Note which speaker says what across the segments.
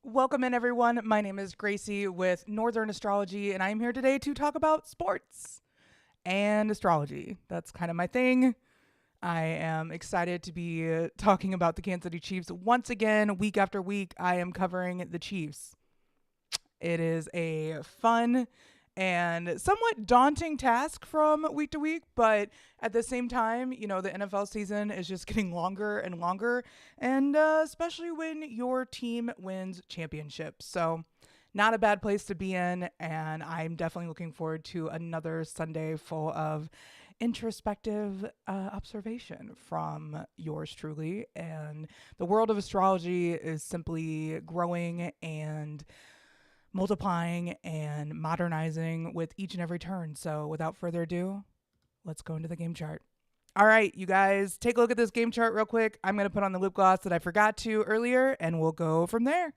Speaker 1: Welcome in, everyone. My name is Gracey with Northern Astrology, and I'm here today to talk about sports and astrology. That's kind of my thing. I am excited to be talking about the Kansas City Chiefs once again, week after week. I am covering the Chiefs. It is a fun and somewhat daunting task from week to week, but at the same time, the NFL season is just getting longer and longer, and especially when your team wins championships. So, not a bad place to be in, and I'm definitely looking forward to another Sunday full of introspective observation from yours truly. And the world of astrology is simply growing and multiplying and modernizing with each and every turn. So without further ado, let's go into the game chart. All right, you guys, take a look at this game chart real quick. I'm going to put on the lip gloss that I forgot to earlier, and we'll go from there.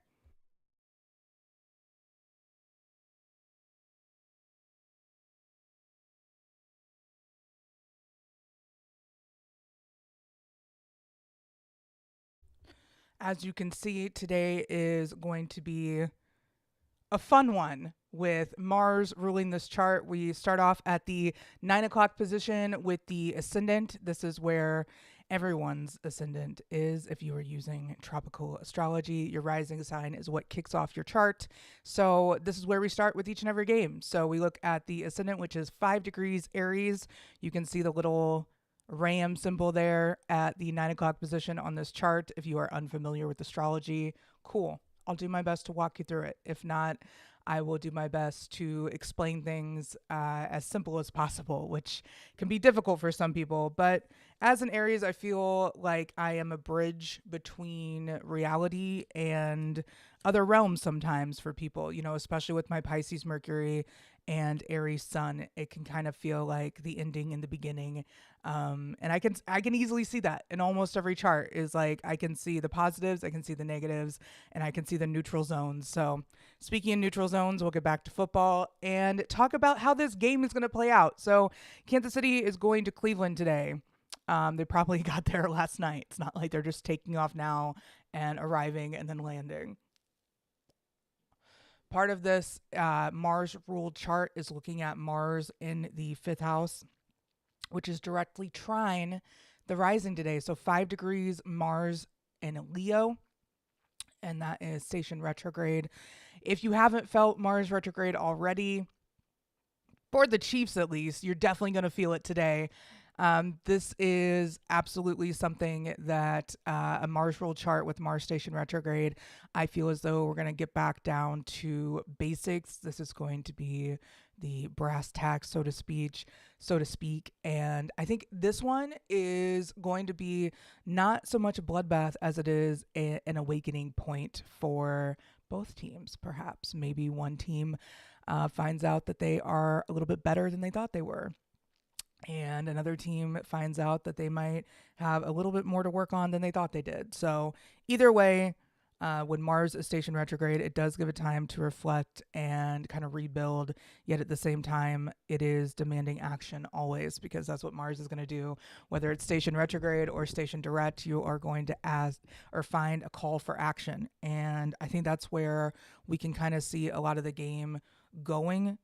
Speaker 1: As you can see, today is going to be a fun one with Mars ruling this chart. We start off at the 9 o'clock position with the ascendant. This is where everyone's ascendant is. If you are using tropical astrology, your rising sign is what kicks off your chart. So this is where we start with each and every game. So we look at the ascendant, which is 5 degrees Aries. You can see the little ram symbol there at the 9 o'clock position on this chart. If you are unfamiliar with astrology, cool. I'll do my best to walk you through it. If not, I will do my best to explain things as simple as possible, which can be difficult for some people. But as an Aries, I feel like I am a bridge between reality and other realms sometimes for people, especially with my Pisces Mercury and Aries Sun. It can kind of feel like the ending and the beginning. And I can easily see that in almost every chart. Is like I can see the positives, I can see the negatives, and I can see the neutral zones. So speaking of neutral zones, we'll get back to football and talk about how this game is going to play out. So Kansas City is going to Cleveland today. They probably got there last night. It's not like they're just taking off now and arriving and then landing. Part of this Mars ruled chart is looking at Mars in the fifth house, which is directly trine the rising today. So 5 degrees Mars in Leo, and that is station retrograde. If you haven't felt Mars retrograde already, for the Chiefs at least, you're definitely going to feel it today. This is absolutely something that a Mars rule chart with Mars station retrograde, I feel as though we're going to get back down to basics. This is going to be the brass tacks, so to speak. And I think this one is going to be not so much a bloodbath as it is an awakening point for both teams, perhaps. Maybe one team finds out that they are a little bit better than they thought they were, and another team finds out that they might have a little bit more to work on than they thought they did. So either way, when Mars is station retrograde, it does give it time to reflect and kind of rebuild. Yet at the same time, it is demanding action always, because that's what Mars is going to do. Whether it's station retrograde or station direct, you are going to ask or find a call for action. And I think that's where we can kind of see a lot of the game going.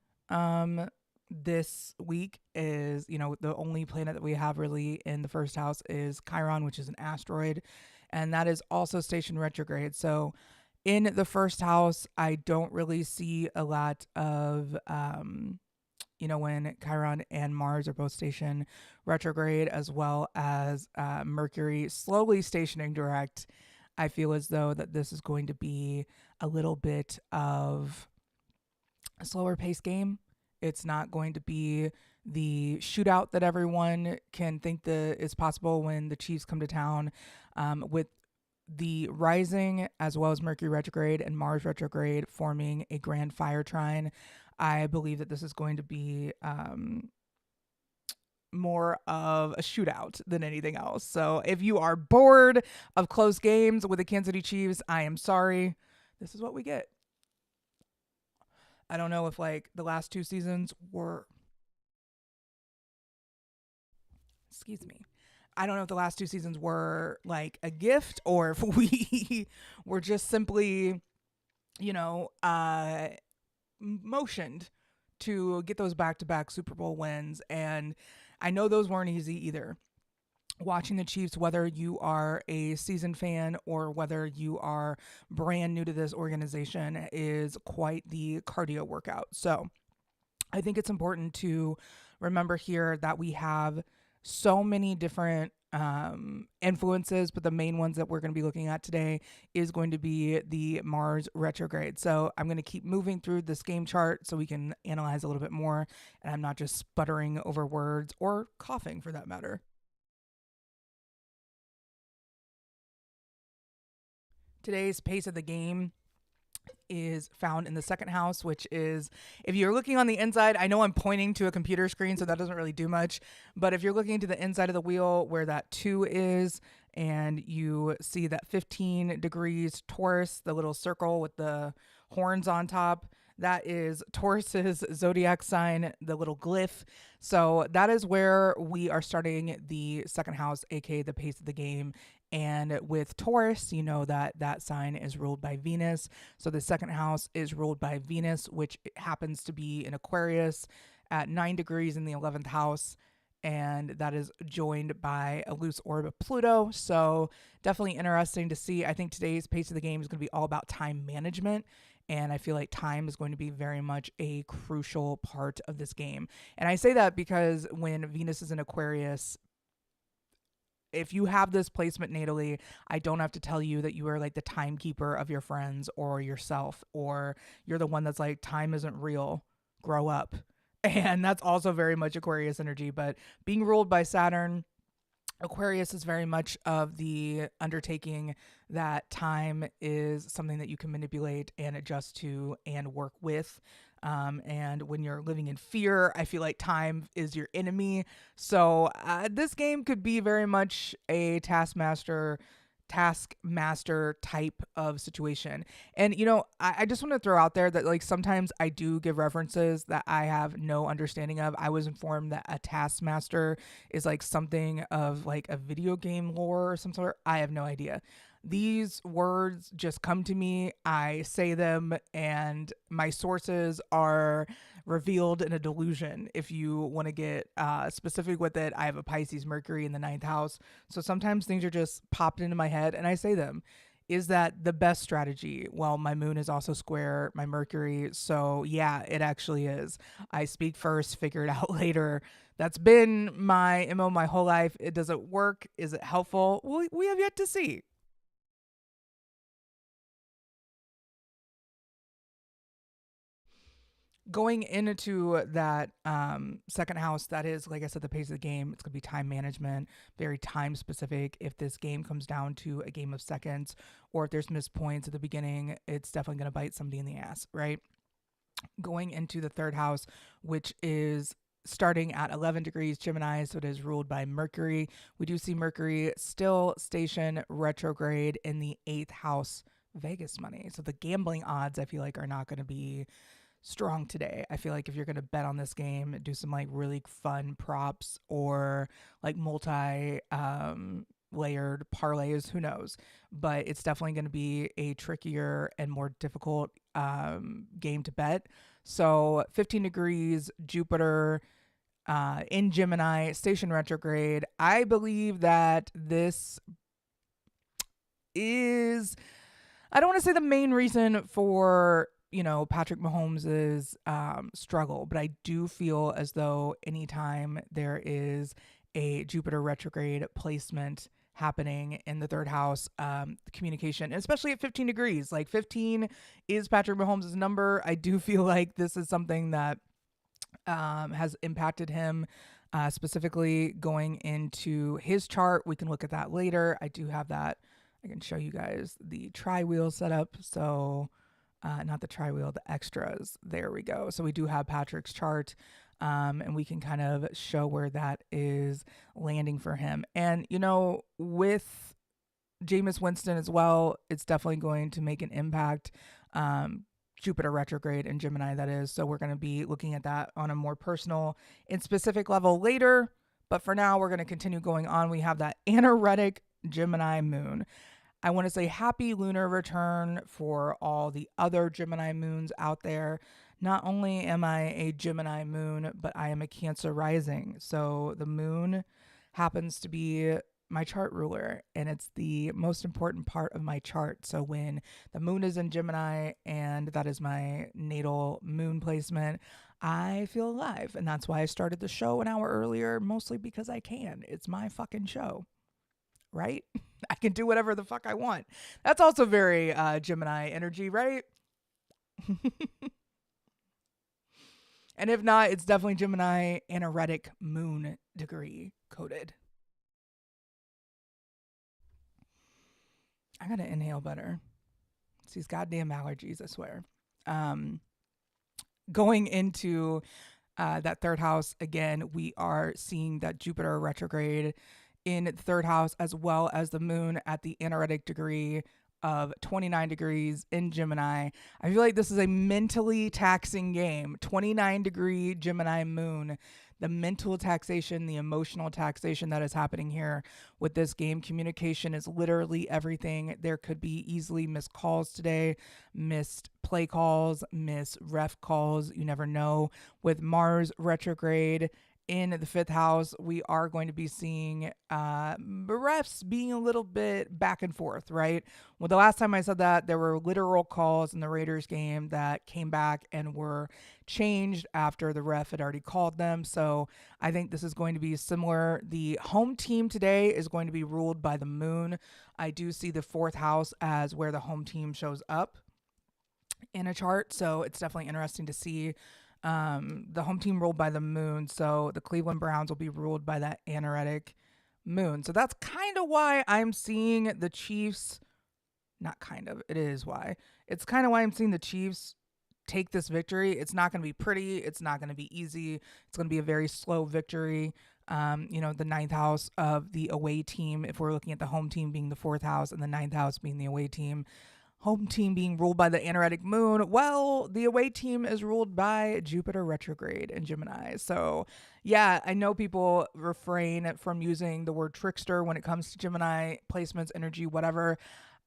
Speaker 1: This week is, the only planet that we have really in the first house is Chiron, which is an asteroid, and that is also station retrograde. So in the first house, I don't really see a lot of, when Chiron and Mars are both station retrograde, as well as Mercury slowly stationing direct. I feel as though that this is going to be a little bit of a slower pace game. It's not going to be the shootout that everyone can think that is possible when the Chiefs come to town. With the rising as well as Mercury retrograde and Mars retrograde forming a grand fire trine, I believe that this is going to be more of a shootout than anything else. So if you are bored of close games with the Kansas City Chiefs, I am sorry. This is what we get. I don't know if like the last two seasons were, excuse me. I don't know if the last two seasons were like a gift or if we were just simply you know, motioned to get those back to back Super Bowl wins. And I know those weren't easy either. Watching the Chiefs, whether you are a seasoned fan or whether you are brand new to this organization, is quite the cardio workout. So I think it's important to remember here that we have so many different influences, but the main ones that we're going to be looking at today is going to be the Mars retrograde. So I'm going to keep moving through this game chart so we can analyze a little bit more, and I'm not just sputtering over words or coughing for that matter. Today's pace of the game is found in the second house, which is, if you're looking on the inside, I know I'm pointing to a computer screen, so that doesn't really do much. But if you're looking to the inside of the wheel where that 2 is, and you see that 15 degrees Taurus, the little circle with the horns on top, that is Taurus's zodiac sign, the little glyph. So that is where we are starting the second house, aka the pace of the game. And with Taurus, you know that that sign is ruled by Venus. So the second house is ruled by Venus, which happens to be in Aquarius at 9 degrees in the 11th house. And that is joined by a loose orb of Pluto. So definitely interesting to see. I think today's pace of the game is going to be all about time management. And I feel like time is going to be very much a crucial part of this game. And I say that because when Venus is in Aquarius, if you have this placement natally, I don't have to tell you that you are like the timekeeper of your friends or yourself, or you're the one that's like, time isn't real, grow up. And that's also very much Aquarius energy. But being ruled by Saturn, Aquarius is very much of the undertaking that time is something that you can manipulate and adjust to and work with. And when you're living in fear, I feel like time is your enemy. So this game could be very much a taskmaster type of situation. And I just want to throw out there that like sometimes I do give references that I have no understanding of. I was informed that a taskmaster is like something of like a video game lore or some sort. I have no idea. These words just come to me. I say them, and my sources are revealed in a delusion. If you want to get specific with it, I have a Pisces Mercury in the ninth house. So sometimes things are just popped into my head and I say them. Is that the best strategy? Well, my moon is also square my Mercury. So yeah, it actually is. I speak first, figure it out later. That's been my MO my whole life. It doesn't work. Is it helpful? We have yet to see. Going into that second house, that is, like I said, the pace of the game. It's going to be time management, very time specific. If this game comes down to a game of seconds, or if there's missed points at the beginning, it's definitely going to bite somebody in the ass, right? Going into the third house, which is starting at 11 degrees Gemini, so it is ruled by Mercury. We do see Mercury still station retrograde in the eighth house, Vegas money. So the gambling odds, I feel like, are not going to be strong today. I feel like if you're going to bet on this game, do some like really fun props or like multi layered parlays, who knows. But it's definitely going to be a trickier and more difficult game to bet. So 15 degrees Jupiter in Gemini, station retrograde. I believe that this is, I don't want to say the main reason for Patrick Mahomes' struggle, but I do feel as though anytime there is a Jupiter retrograde placement happening in the third house, communication, especially at 15 degrees, like 15 is Patrick Mahomes' number. I do feel like this is something that has impacted him. Specifically going into his chart. We can look at that later. I do have that. I can show you guys the tri-wheel setup. So not the tri-wheel, the extras. There we go. So we do have Patrick's chart, and we can kind of show where that is landing for him. And, with Jameis Winston as well, it's definitely going to make an impact. Jupiter retrograde in Gemini, that is. So we're going to be looking at that on a more personal and specific level later. But for now, we're going to continue going on. We have that anoretic Gemini moon. I want to say happy lunar return for all the other Gemini moons out there. Not only am I a Gemini moon, but I am a Cancer rising. So the moon happens to be my chart ruler, and it's the most important part of my chart. So when the moon is in Gemini, and that is my natal moon placement, I feel alive. And that's why I started the show an hour earlier, mostly because I can. It's my fucking show, right? I can do whatever the fuck I want. That's also very Gemini energy, right? And if not, it's definitely Gemini anaretic moon degree coded. I gotta inhale better. It's these goddamn allergies, I swear. Um, Going into that third house, again, we are seeing that Jupiter retrograde in the third house, as well as the moon at the anaretic degree of 29 degrees in Gemini. I feel like this is a mentally taxing game. 29-degree Gemini moon, the mental taxation, the emotional taxation that is happening here with this game. Communication is literally everything. There could be easily missed calls today, missed play calls, missed ref calls. You never know. With Mars retrograde in the fifth house, we are going to be seeing refs being a little bit back and forth, right? Well, the last time I said that, there were literal calls in the Raiders game that came back and were changed after the ref had already called them. So I think this is going to be similar. The home team today is going to be ruled by the moon. I do see the fourth house as where the home team shows up in a chart. So it's definitely interesting to see the home team ruled by the moon. So the Cleveland Browns will be ruled by that anaretic moon. So that's kind of why I'm seeing the Chiefs. Not kind of, it is why. It's kind of why I'm seeing the Chiefs take this victory. It's not going to be pretty. It's not going to be easy. It's going to be a very slow victory. The ninth house of the away team, if we're looking at the home team being the fourth house and the ninth house being the away team, home team being ruled by the anaretic moon. Well, the away team is ruled by Jupiter retrograde in Gemini. So, yeah, I know people refrain from using the word trickster when it comes to Gemini placements, energy, whatever.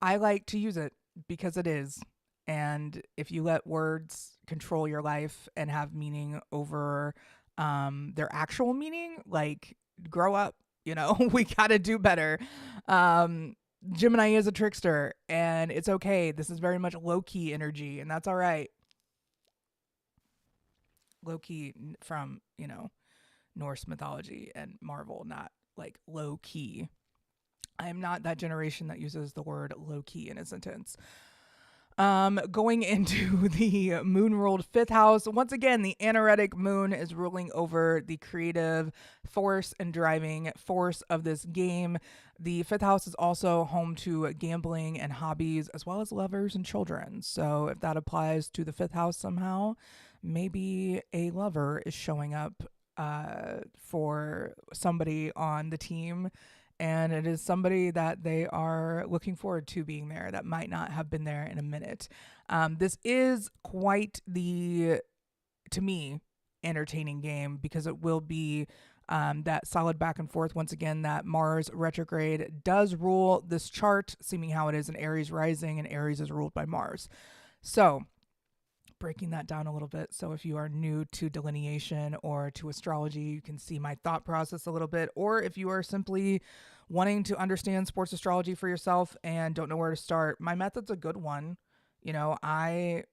Speaker 1: I like to use it because it is. And if you let words control your life and have meaning over their actual meaning, like, grow up. We got to do better. Gemini is a trickster, and it's okay. This is very much low-key energy, and that's all right. Low-key from, Norse mythology and Marvel, not like low-key. I am not that generation that uses the word low-key in a sentence. Going into the moon ruled fifth house, once again, the anaretic moon is ruling over the creative force and driving force of this game. The fifth house is also home to gambling and hobbies, as well as lovers and children. So if that applies to the fifth house somehow, maybe a lover is showing up for somebody on the team, and it is somebody that they are looking forward to being there that might not have been there in a minute. This is quite the, to me, entertaining game because it will be that solid back and forth. Once again, that Mars retrograde does rule this chart, seeming how it is in Aries rising, and Aries is ruled by Mars. So breaking that down a little bit. So if you are new to delineation or to astrology, you can see my thought process a little bit. Or if you are simply wanting to understand sports astrology for yourself and don't know where to start, my method's a good one. I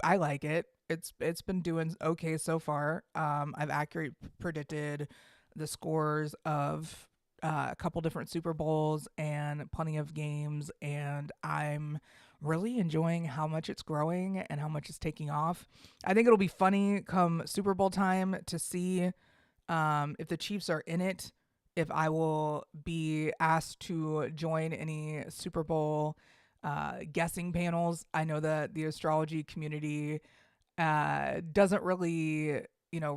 Speaker 1: like it. It's been doing okay so far. I've accurately predicted the scores of a couple different Super Bowls and plenty of games, and I'm really enjoying how much it's growing and how much it's taking off. I think it'll be funny come Super Bowl time to see if the Chiefs are in it, if I will be asked to join any Super Bowl guessing panels. I know that the astrology community doesn't really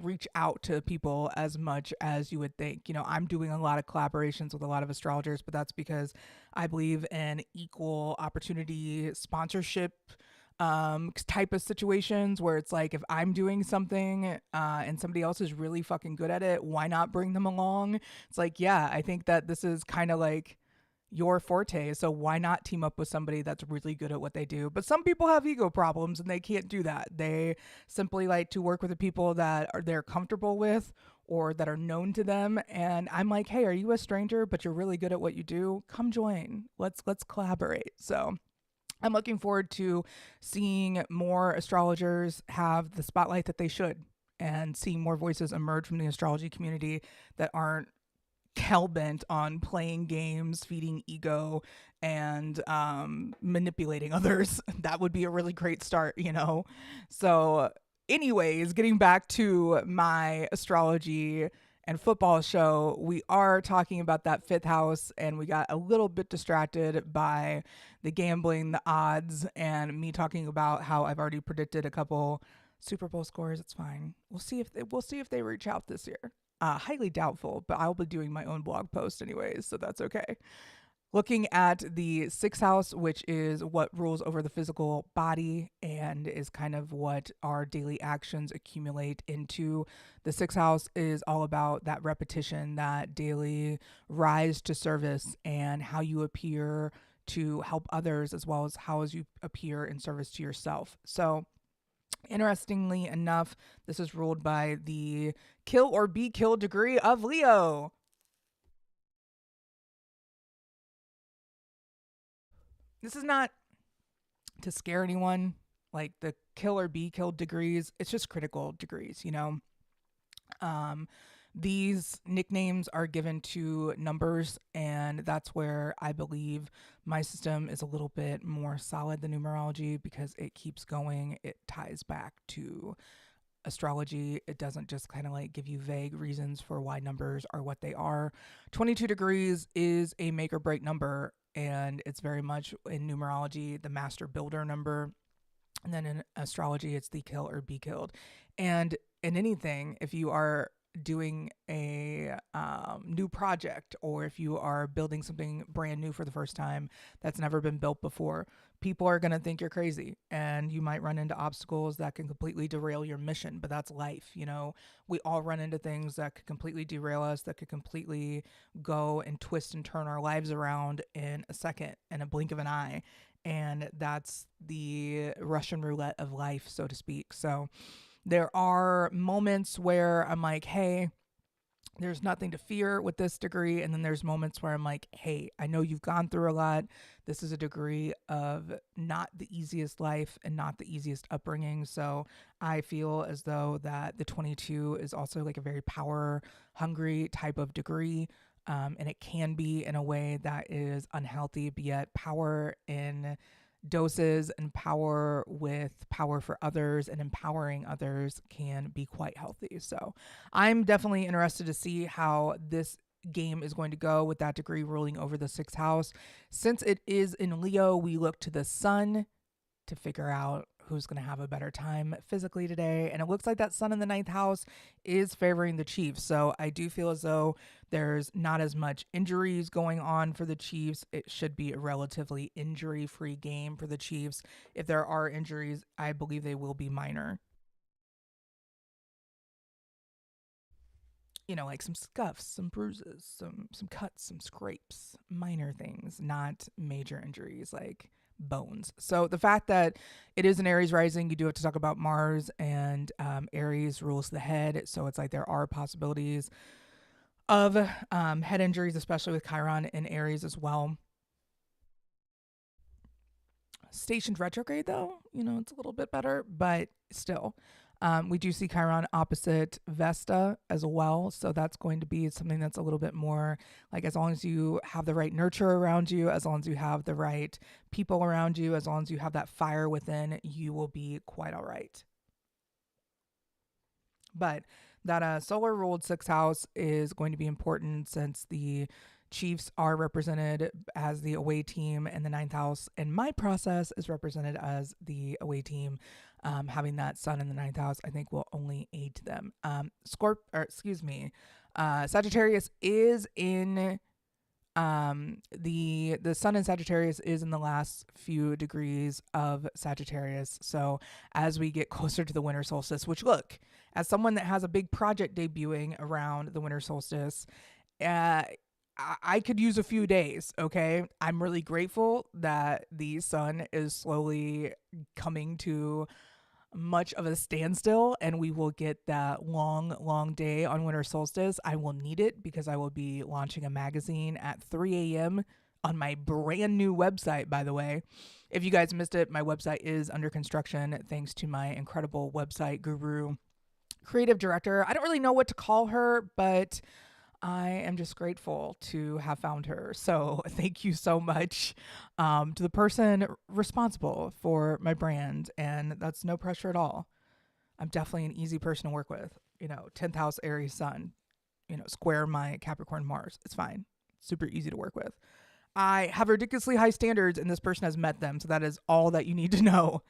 Speaker 1: reach out to people as much as you would think. I'm doing a lot of collaborations with a lot of astrologers, but that's because I believe in equal opportunity sponsorship type of situations where it's like, if I'm doing something and somebody else is really fucking good at it, why not bring them along? It's like, yeah, I think that this is kind of like, your forte. So why not team up with somebody that's really good at what they do? But some people have ego problems and they can't do that. They simply like to work with the people that are they're comfortable with or that are known to them. And I'm like, hey, are you a stranger but you're really good at what you do? Come join. Let's collaborate. So I'm looking forward to seeing more astrologers have the spotlight that they should and seeing more voices emerge from the astrology community that aren't hell bent on playing games, feeding ego, and manipulating others. That would be a really great start. So, anyways, getting back to my astrology and football show, we are talking about that fifth house, and we got a little bit distracted by the gambling, the odds, and me talking about how I've already predicted a couple Super Bowl scores. It's fine. We'll see if they reach out this year. Highly doubtful, but I'll be doing my own blog post anyways, so that's okay. Looking at the sixth house, which is what rules over the physical body and is kind of what our daily actions accumulate into. The sixth house is all about that repetition, that daily rise to service, and how you appear to help others as well as how you appear in service to yourself. So, interestingly enough, this is ruled by the kill or be killed degree of Leo. This is not to scare anyone, like the kill or be killed degrees. It's just critical degrees. Um, these nicknames are given to numbers, and that's where I believe my system is a little bit more solid than numerology because it keeps going. It ties back to astrology. It doesn't just kind of like give you vague reasons for why numbers are what they are. 22 degrees is a make or break number, and it's very much in numerology the master builder number. And then in astrology, it's the kill or be killed. And in anything, if you are doing a new project or if you are building something brand new for the first time that's never been built before, people are going to think you're crazy and you might run into obstacles that can completely derail your mission. But that's life. We all run into things that could completely derail us, that could completely go and twist and turn our lives around in a second, in a blink of an eye. And that's the Russian roulette of life, so to speak. So there are moments where I'm like, hey, there's nothing to fear with this degree. And then there's moments where I'm like, hey, I know you've gone through a lot. This is a degree of not the easiest life and not the easiest upbringing. So I feel as though that the 22 is also like a very power hungry type of degree. And it can be in a way that is unhealthy, but yet power in doses and power with power for others and empowering others can be quite healthy. So I'm definitely interested to see how this game is going to go with that degree ruling over the sixth house. Since it is in Leo, we look to the sun to figure out who's going to have a better time physically today. And it looks like that sun in the ninth house is favoring the Chiefs. So I do feel as though there's not as much injuries going on for the Chiefs. It should be a relatively injury free game for the Chiefs. If there are injuries, I believe they will be minor. Like some scuffs, some bruises, some cuts, some scrapes, minor things, not major injuries like bones. So the fact that it is an Aries rising, you do have to talk about Mars, and Aries rules the head. So it's like there are possibilities of head injuries, especially with Chiron in Aries as well. Stationed retrograde, though, it's a little bit better, but still. We do see Chiron opposite Vesta as well. So that's going to be something that's a little bit more like, as long as you have the right nurture around you, as long as you have the right people around you, as long as you have that fire within, you will be quite all right. But that solar ruled sixth house is going to be important since the Chiefs are represented as the away team in the ninth house, and my process is represented as the away team. Having that sun in the ninth house, I think, will only aid them. Sagittarius is in the sun in Sagittarius is in the last few degrees of Sagittarius. So as we get closer to the winter solstice, which, look, as someone that has a big project debuting around the winter solstice, uh I could use a few days. Okay. I'm really grateful that the sun is slowly coming to much of a standstill and we will get that long, long day on winter solstice. I will need it because I will be launching a magazine at 3 a.m. on my brand new website, by the way. If you guys missed it, my website is under construction thanks to my incredible website guru, creative director. I don't really know what to call her, but I am just grateful to have found her. So thank you so much to the person responsible for my brand. And that's no pressure at all. I'm definitely an easy person to work with. 10th house Aries sun, square my Capricorn Mars. It's fine. Super easy to work with. I have ridiculously high standards and this person has met them. So that is all that you need to know.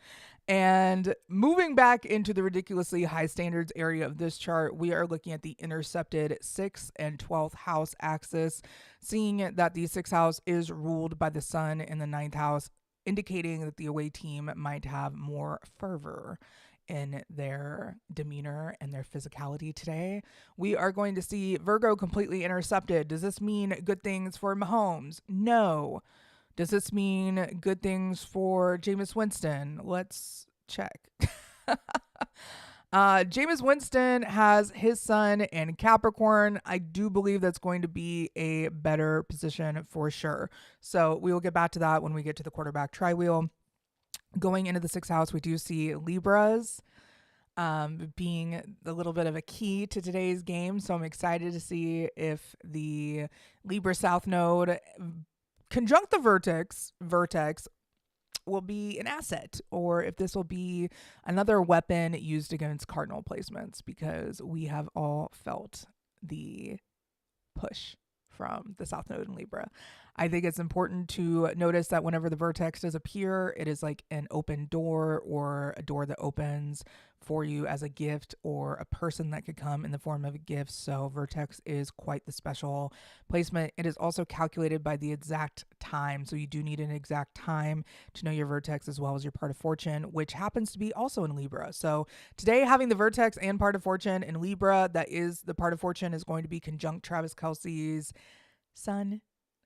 Speaker 1: And moving back into the ridiculously high standards area of this chart, we are looking at the intercepted 6th and 12th house axis, seeing that the 6th house is ruled by the sun in the 9th house, indicating that the away team might have more fervor in their demeanor and their physicality today. We are going to see Virgo completely intercepted. Does this mean good things for Mahomes? No. Does this mean good things for Jameis Winston? Let's check. Jameis Winston has his sun in Capricorn. I do believe that's going to be a better position for sure. So we will get back to that when we get to the quarterback tri-wheel. Going into the 6th house, we do see Libras being a little bit of a key to today's game. So I'm excited to see if the Libra South Node conjunct the vertex will be an asset, or if this will be another weapon used against cardinal placements, because we have all felt the push from the South Node in Libra. I think it's important to notice that whenever the vertex does appear, it is like an open door or a door that opens for you as a gift or a person that could come in the form of a gift. So vertex is quite the special placement. It is also calculated by the exact time. So you do need an exact time to know your vertex as well as your part of fortune, which happens to be also in Libra. So today, having the vertex and part of fortune in Libra, that is the part of fortune, is going to be conjunct Travis Kelce's sun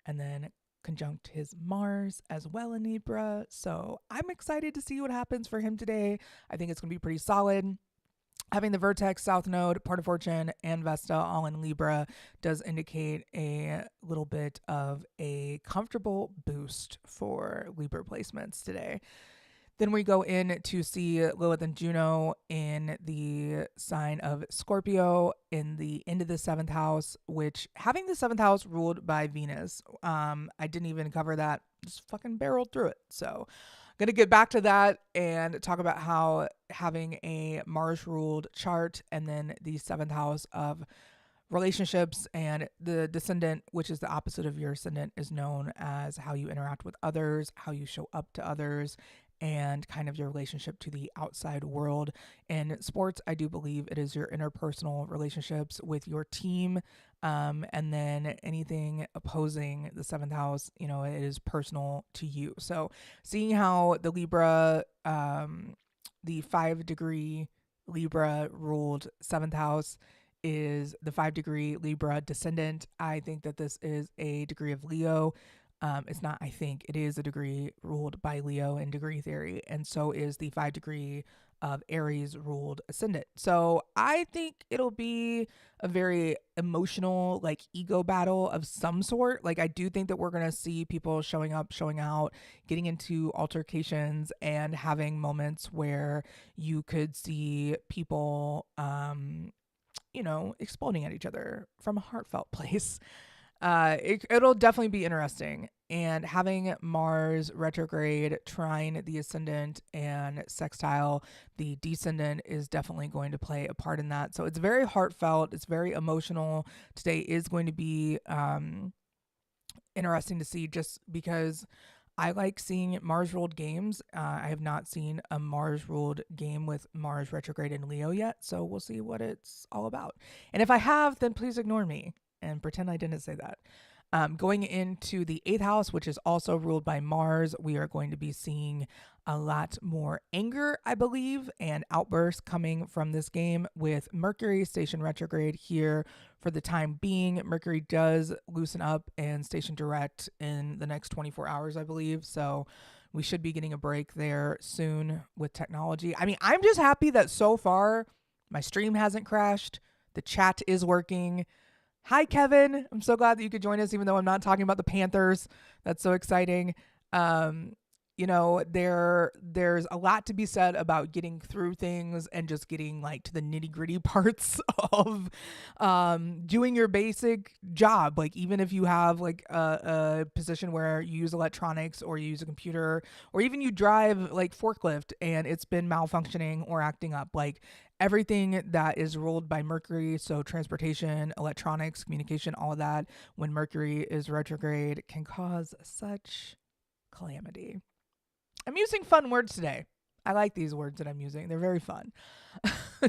Speaker 1: and then conjunct his Mars as well in Libra. So I'm excited to see what happens for him today. I think it's going to be pretty solid. Having the vertex, South Node, part of fortune, and Vesta all in Libra does indicate a little bit of a comfortable boost for Libra placements today. Then we go in to see Lilith and Juno in the sign of Scorpio in the end of the 7th house, which having the 7th house ruled by Venus, I didn't even cover that, just fucking barreled through it. So I'm going to get back to that and talk about how having a Mars ruled chart and then the 7th house of relationships and the descendant, which is the opposite of your ascendant, is known as how you interact with others, how you show up to others, and kind of your relationship to the outside world. In sports, I do believe it is your interpersonal relationships with your team. And then anything opposing the 7th house, it is personal to you. So seeing how the Libra, the 5-degree Libra ruled 7th house is the 5-degree Libra descendant. I think that this is a degree of Leo. It's not, I think, it is a degree ruled by Leo in degree theory. And so is the 5-degree of Aries ruled ascendant. So I think it'll be a very emotional, like ego battle of some sort. Like I do think that we're going to see people showing up, showing out, getting into altercations and having moments where you could see people, exploding at each other from a heartfelt place. It'll definitely be interesting. And having Mars retrograde trine the ascendant and sextile the descendant is definitely going to play a part in that. So it's very heartfelt. It's very emotional. Today is going to be interesting to see, just because I like seeing Mars ruled games. I have not seen a Mars ruled game with Mars retrograde in Leo yet. So we'll see what it's all about. And if I have, then please ignore me and pretend I didn't say that. Going into the eighth house, which is also ruled by Mars, we are going to be seeing a lot more anger, I believe, and outbursts coming from this game with Mercury station retrograde here for the time being. Mercury does loosen up and station direct in the next 24 hours, I believe. So we should be getting a break there soon with technology. I mean, I'm just happy that so far my stream hasn't crashed. The chat is working. Hi, Kevin. I'm so glad that you could join us, even though I'm not talking about the Panthers. That's so exciting. There's a lot to be said about getting through things and just getting like to the nitty gritty parts of doing your basic job. Like, even if you have like a position where you use electronics or you use a computer, or even you drive like forklift and it's been malfunctioning or acting up, like everything that is ruled by Mercury, so transportation, electronics, communication, all of that, when Mercury is retrograde, can cause such calamity. I'm using fun words today. I like these words that I'm using. They're very fun.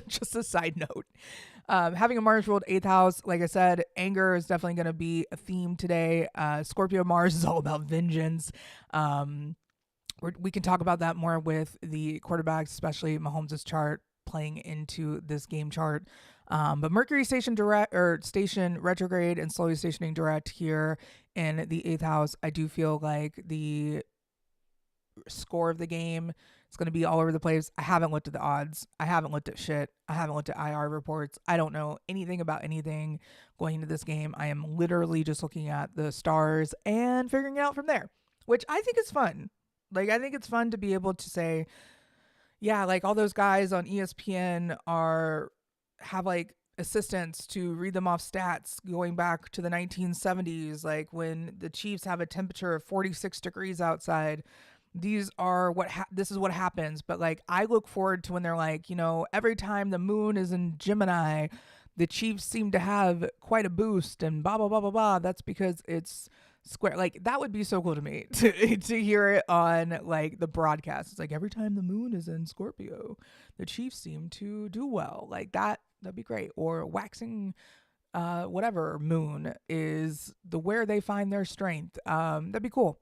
Speaker 1: Just a side note. Having a Mars ruled eighth house, like I said, anger is definitely going to be a theme today. Scorpio Mars is all about vengeance. We can talk about that more with the quarterbacks, especially Mahomes' chart playing into this game chart. But Mercury station direct or station retrograde and slowly stationing direct here in the eighth house. I do feel like the score of the game is going to be all over the place. I haven't looked at the odds. I haven't looked at shit. I haven't looked at IR reports. I don't know anything about anything going into this game. I am literally just looking at the stars and figuring it out from there, which I think is fun. Like, I think it's fun to be able to say, yeah, like all those guys on ESPN have like assistants to read them off stats going back to the 1970s, like when the Chiefs have a temperature of 46 degrees outside. These are this is what happens. But like, I look forward to when they're like, every time the moon is in Gemini, the Chiefs seem to have quite a boost and blah blah blah blah blah. That's because it's square. Like, that would be so cool to me to hear it on like the broadcast. It's like, every time the moon is in Scorpio, the Chiefs seem to do well. Like that'd be great. Or waxing whatever moon is where they find their strength. That'd be cool.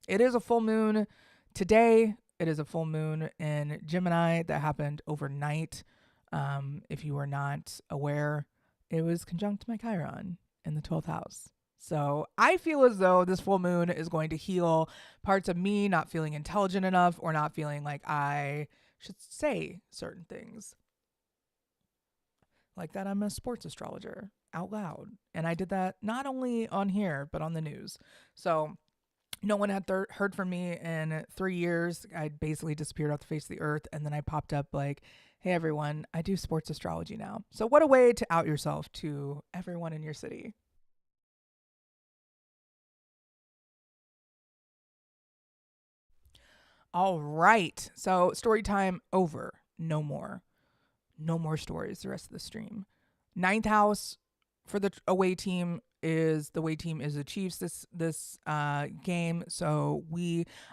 Speaker 1: It is a full moon today. It is a full moon in Gemini that happened overnight. If you were not aware, it was conjunct my Chiron in the 12th house. So I feel as though this full moon is going to heal parts of me not feeling intelligent enough or not feeling like I should say certain things. Like that I'm a sports astrologer out loud. And I did that not only on here, but on the news. So no one had heard from me in 3 years. I basically disappeared off the face of the earth. And then I popped up like, hey, everyone, I do sports astrology now. So what a way to out yourself to everyone in your city. All right. So story time over. No more. No more stories the rest of the stream. Ninth house for the away team is the Chiefs this game. So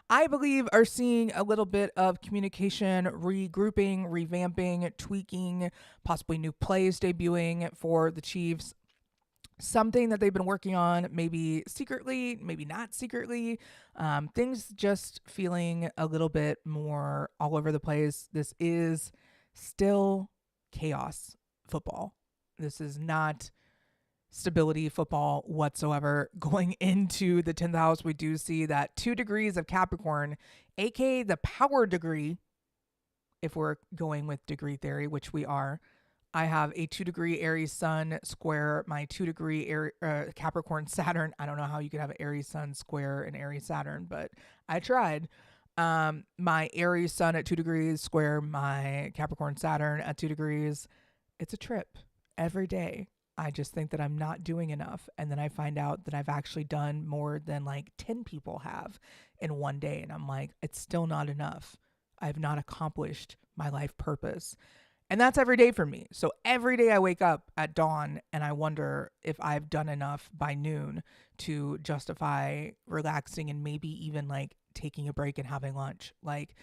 Speaker 1: I believe, are seeing a little bit of communication, regrouping, revamping, tweaking, possibly new plays debuting for the Chiefs. Something that they've been working on, maybe secretly, maybe not secretly. Things just feeling a little bit more all over the place. This is still chaos football. This is not stability football whatsoever. Going into the 10th house, we do see that 2 degrees of Capricorn, aka the power degree, if we're going with degree theory, which we are. I have a 2 degree Aries Sun square my 2 degree Capricorn Saturn. I don't know how you could have an Aries Sun square an Aries Saturn, but I tried. My Aries Sun at 2 degrees square my Capricorn Saturn at 2 degrees. It's a trip every day. I just think that I'm not doing enough. And then I find out that I've actually done more than like 10 people have in one day. And I'm like, it's still not enough. I've not accomplished my life purpose. And that's every day for me. So every day I wake up at dawn and I wonder if I've done enough by noon to justify relaxing and maybe even like taking a break and having lunch. Like,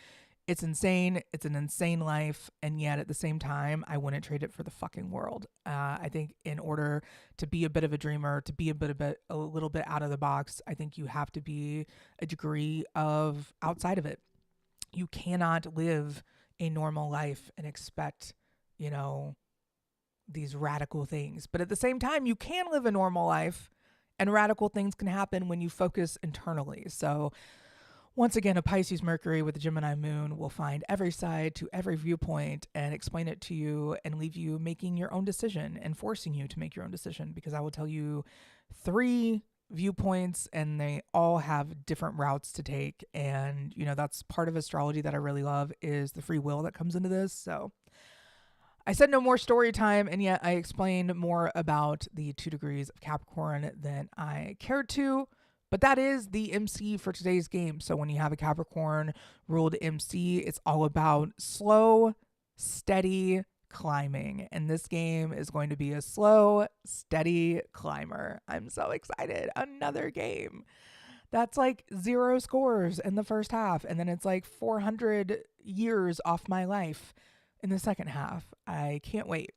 Speaker 1: It's insane. It's an insane life. And yet at the same time, I wouldn't trade it for the fucking world. I think in order to be a bit of a dreamer, to be a little bit out of the box, I think you have to be a degree of outside of it. You cannot live a normal life and expect, you know, these radical things. But at the same time, you can live a normal life and radical things can happen when you focus internally. So once again, a Pisces Mercury with a Gemini moon will find every side to every viewpoint and explain it to you and leave you making your own decision and forcing you to make your own decision, because I will tell you 3 viewpoints and they all have different routes to take. And, that's part of astrology that I really love is the free will that comes into this. So I said no more story time, and yet I explained more about the 2 degrees of Capricorn than I cared to. But that is the MC for today's game. So when you have a Capricorn ruled MC, it's all about slow, steady climbing. And this game is going to be a slow, steady climber. I'm so excited. Another game. That's like 0 scores in the first half. And then it's like 400 years off my life in the second half. I can't wait.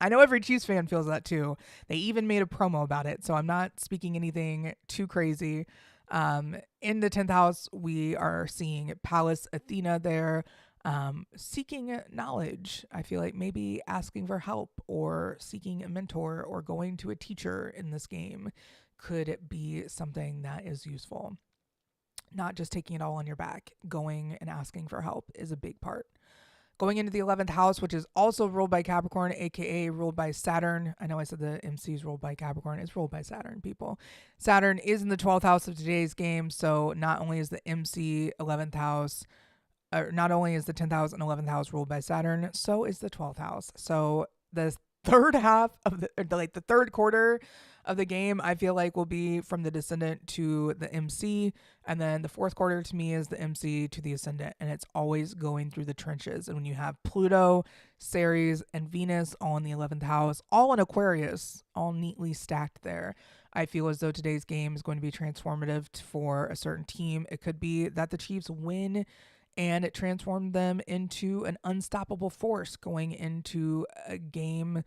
Speaker 1: I know every Chiefs fan feels that too. They even made a promo about it, so I'm not speaking anything too crazy. In the 10th house, we are seeing Pallas Athena there, seeking knowledge. I feel like maybe asking for help or seeking a mentor or going to a teacher in this game could be something that is useful. Not just taking it all on your back. Going and asking for help is a big part. Going into the 11th house, which is also ruled by Capricorn, aka ruled by Saturn. I know I said the MC is ruled by Capricorn. It's ruled by Saturn, people. Saturn is in the 12th house of today's game. So not only is the MC 11th house, or not only is the 10th house and 11th house ruled by Saturn, so is the 12th house. So the third half of the third quarter of the game, I feel like will be from the descendant to the MC. And then the fourth quarter to me is the MC to the ascendant. And it's always going through the trenches. And when you have Pluto, Ceres, and Venus all in the 11th house, all in Aquarius, all neatly stacked there, I feel as though today's game is going to be transformative for a certain team. It could be that the Chiefs win and it transformed them into an unstoppable force going into a game,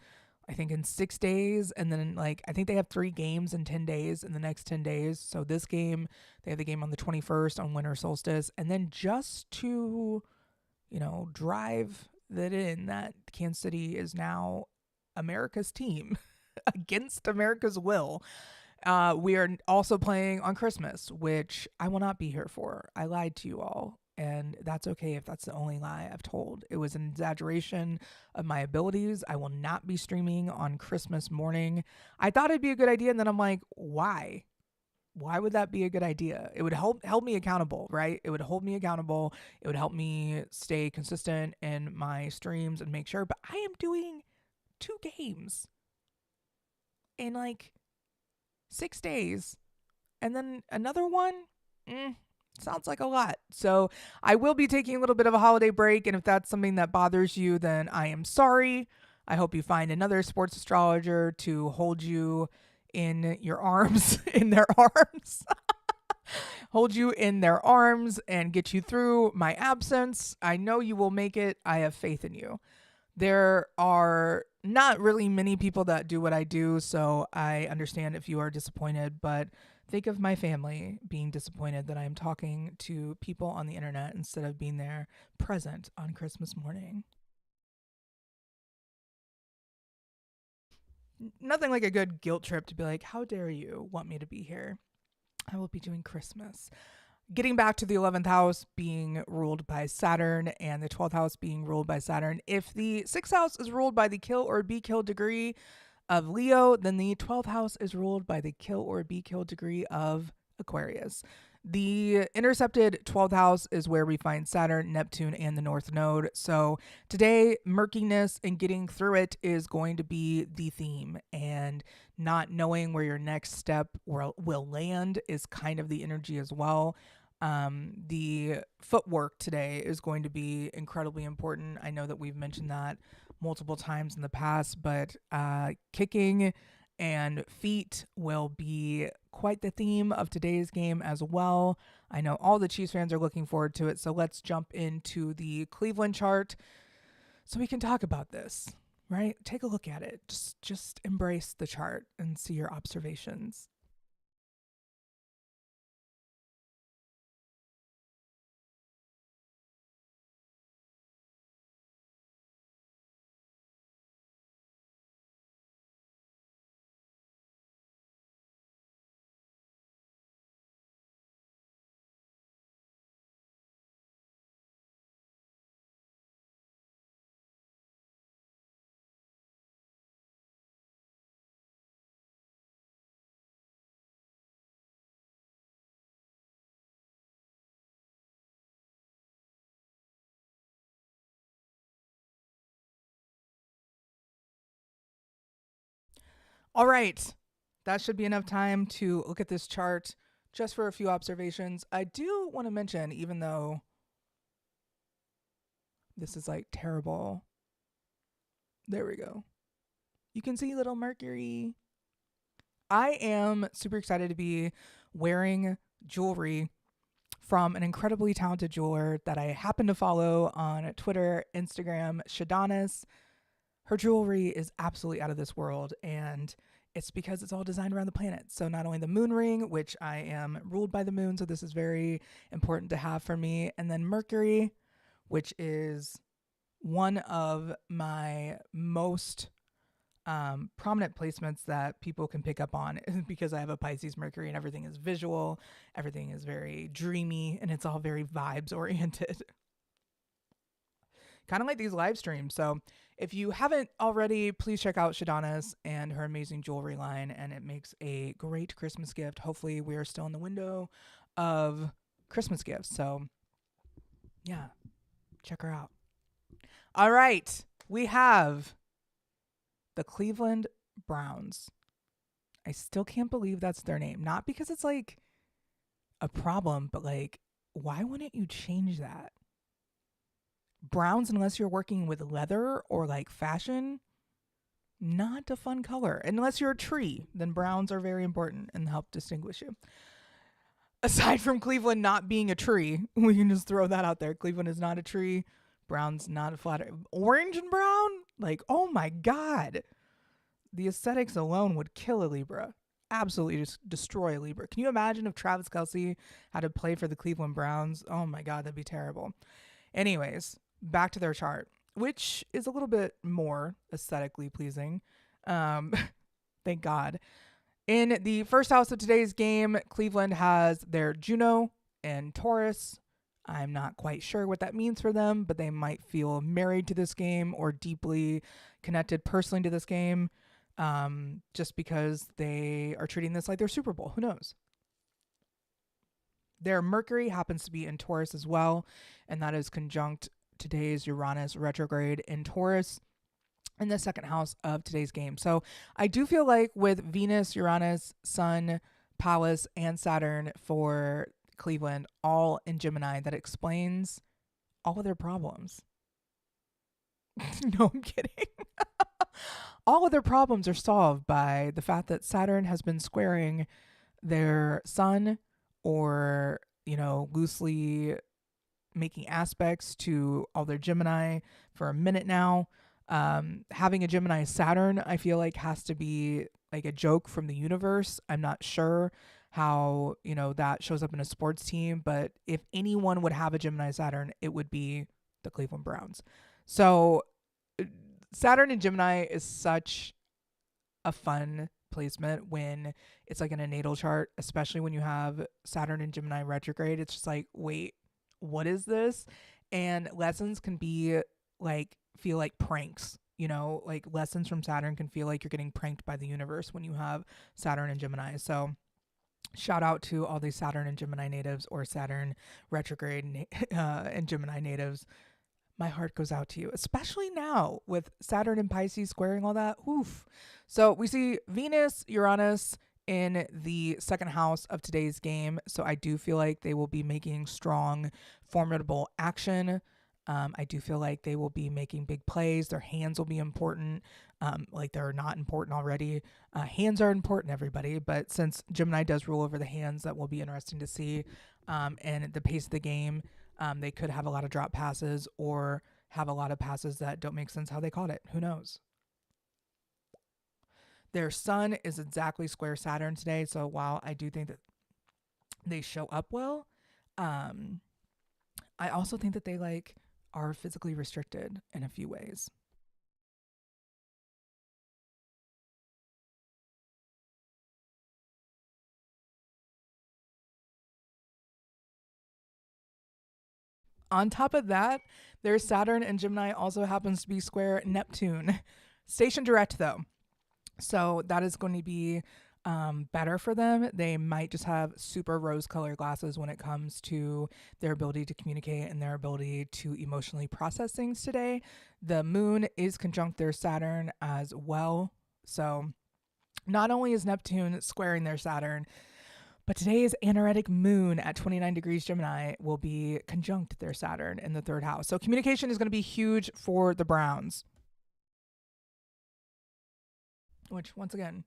Speaker 1: I think, in 6 days. And then, I think they have 3 games in 10 days in the next 10 days. So this game, they have the game on the 21st on winter solstice. And then just to, drive that in, that Kansas City is now America's team against America's will. We are also playing on Christmas, which I will not be here for. I lied to you all. And that's okay if that's the only lie I've told. It was an exaggeration of my abilities. I will not be streaming on Christmas morning. I thought it'd be a good idea, and then I'm like, why? Why would that be a good idea? It would hold me accountable, right? It would hold me accountable. It would help me stay consistent in my streams and make sure. But I am doing 2 games in 6 days. And then another one? Sounds like a lot. So I will be taking a little bit of a holiday break. And if that's something that bothers you, then I am sorry. I hope you find another sports astrologer to hold you in your arms, in their arms, hold you in their arms and get you through my absence. I know you will make it. I have faith in you. There are not really many people that do what I do, so I understand if you are disappointed, but think of my family being disappointed that I'm talking to people on the internet instead of being there present on Christmas morning. Nothing like a good guilt trip to be like, how dare you want me to be here? I will be doing Christmas. Getting back to the 11th house being ruled by Saturn and the 12th house being ruled by Saturn. If the 6th house is ruled by the kill or be killed degree of Leo, then the 12th house is ruled by the kill or be killed degree of Aquarius. The intercepted 12th house is where we find Saturn, Neptune, and the North Node. So today, murkiness and getting through it is going to be the theme. And not knowing where your next step will land is kind of the energy as well. The footwork today is going to be incredibly important. I know that we've mentioned that multiple times in the past, but kicking and feet will be quite the theme of today's game as well. I know all the Chiefs fans are looking forward to it, so let's jump into the Cleveland chart so we can talk about this, right? Take a look at it. Just embrace the chart and see your observations. All right. That should be enough time to look at this chart just for a few observations. I do want to mention, even though this is like terrible, there we go. You can see little Mercury. I am super excited to be wearing jewelry from an incredibly talented jeweler that I happen to follow on Twitter, Instagram, Shadonis. Her jewelry is absolutely out of this world, and it's because it's all designed around the planet. So not only the moon ring, which I am ruled by the moon, so this is very important to have for me, and then Mercury, which is one of my most prominent placements that people can pick up on because I have a Pisces Mercury and everything is visual, everything is very dreamy, and it's all very vibes oriented. Kind of like these live streams. So if you haven't already, please check out Shadonis and her amazing jewelry line, and it makes a great Christmas gift. Hopefully, we are still in the window of Christmas gifts. So, yeah, check her out. All right, we have the Cleveland Browns. I still can't believe that's their name. Not because it's like a problem, but like, why wouldn't you change that? Browns, unless you're working with leather or like fashion, not a fun color. Unless you're a tree, then browns are very important and help distinguish you. Aside from Cleveland not being a tree, we can just throw that out there. Cleveland is not a tree. Brown's not a flat. Orange and brown? Like, oh my God. The aesthetics alone would kill a Libra. Absolutely just destroy a Libra. Can you imagine if Travis Kelce had to play for the Cleveland Browns? Oh my God, that'd be terrible. Anyways, back to their chart, which is a little bit more aesthetically pleasing. Thank God. In the first house of today's game, Cleveland has their Juno and Taurus. I'm not quite sure what that means for them, but they might feel married to this game or deeply connected personally to this game, just because they are treating this like their Super Bowl. Who knows? Their Mercury happens to be in Taurus as well, and that is conjunct today's Uranus retrograde in Taurus in the second house of today's game. So I do feel like with Venus, Uranus, Sun, Pallas, and Saturn for Cleveland, all in Gemini, that explains all of their problems. No, I'm kidding. All of their problems are solved by the fact that Saturn has been squaring their Sun, or, loosely making aspects to all their Gemini for a minute now. Having a Gemini Saturn, I feel like, has to be like a joke from the universe. I'm not sure how, that shows up in a sports team, but if anyone would have a Gemini Saturn, it would be the Cleveland Browns. So Saturn and Gemini is such a fun placement when it's like in a natal chart, especially when you have Saturn and Gemini retrograde. It's just like, wait, what is this? And lessons can be like, feel like pranks, like lessons from Saturn can feel like you're getting pranked by the universe when you have Saturn and Gemini. So shout out to all these Saturn and Gemini natives, or Saturn retrograde and Gemini natives. My heart goes out to you, especially now with Saturn and Pisces squaring all that. Oof. So we see Venus, Uranus in the second house of today's game. So I do feel like they will be making strong, formidable action. I do feel like they will be making big plays. Their hands will be important. Like they're not important already. Hands are important, everybody. But since Gemini does rule over the hands, that will be interesting to see. And the pace of the game, they could have a lot of drop passes or have a lot of passes that don't make sense how they caught it. Who knows? Their sun is exactly square Saturn today. So while I do think that they show up well, um, I also think that they like are physically restricted in a few ways. On top of that, their Saturn and Gemini also happens to be square Neptune. Station direct though. So that is going to be better for them. They might just have super rose colored glasses when it comes to their ability to communicate and their ability to emotionally process things today. The moon is conjunct their Saturn as well. So not only is Neptune squaring their Saturn, but today's anaretic moon at 29 degrees Gemini will be conjunct their Saturn in the third house. So communication is going to be huge for the Browns, which once again,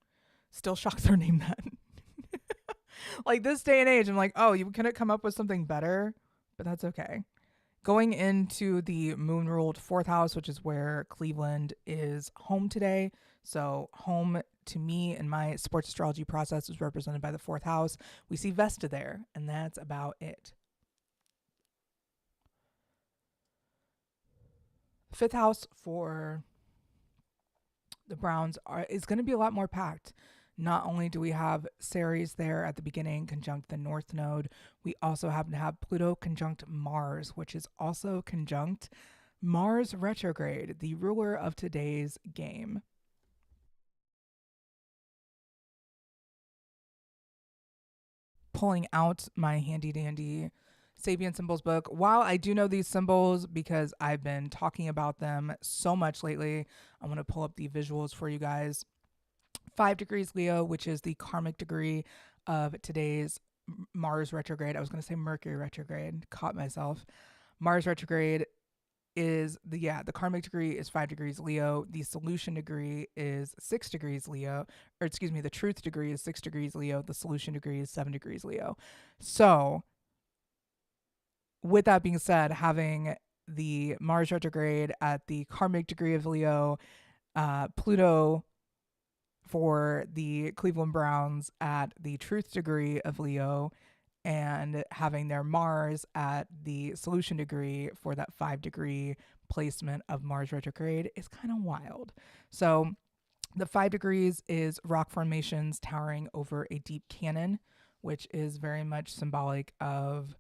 Speaker 1: still shocked they're named that. Like this day and age, I'm like, oh, you couldn't come up with something better, but that's okay. Going into the moon ruled fourth house, which is where Cleveland is home today. So, home to me and my sports astrology process is represented by the fourth house. We see Vesta there, and that's about it. Fifth house for the Browns is going to be a lot more packed. Not only do we have Ceres there at the beginning, conjunct the North Node, we also happen to have Pluto conjunct Mars, which is also conjunct Mars retrograde, the ruler of today's game. Pulling out my handy dandy Sapien Symbols book. While I do know these symbols because I've been talking about them so much lately, I'm going to pull up the visuals for you guys. 5 degrees Leo, which is the karmic degree of today's Mars retrograde. I was going to say Mercury retrograde, caught myself. Mars retrograde is the karmic degree is 5 degrees Leo. The solution degree is 6 degrees Leo, or excuse me, the truth degree is 6 degrees Leo. The solution degree is 7 degrees Leo. So, with that being said, having the Mars retrograde at the karmic degree of Leo, Pluto for the Cleveland Browns at the truth degree of Leo, and having their Mars at the solution degree for that 5 degree placement of Mars retrograde is kind of wild. So the 5 degrees is rock formations towering over a deep canyon, which is very much symbolic of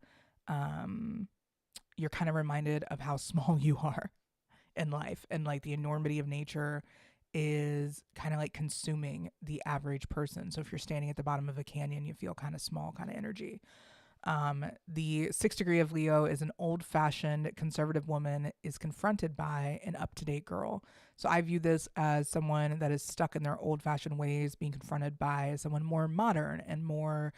Speaker 1: you're kind of reminded of how small you are in life, and like the enormity of nature is kind of like consuming the average person. So if you're standing at the bottom of a canyon, you feel kind of small, kind of energy. The 6 degree of Leo is an old fashioned conservative woman is confronted by an up to date girl. So I view this as someone that is stuck in their old fashioned ways being confronted by someone more modern and more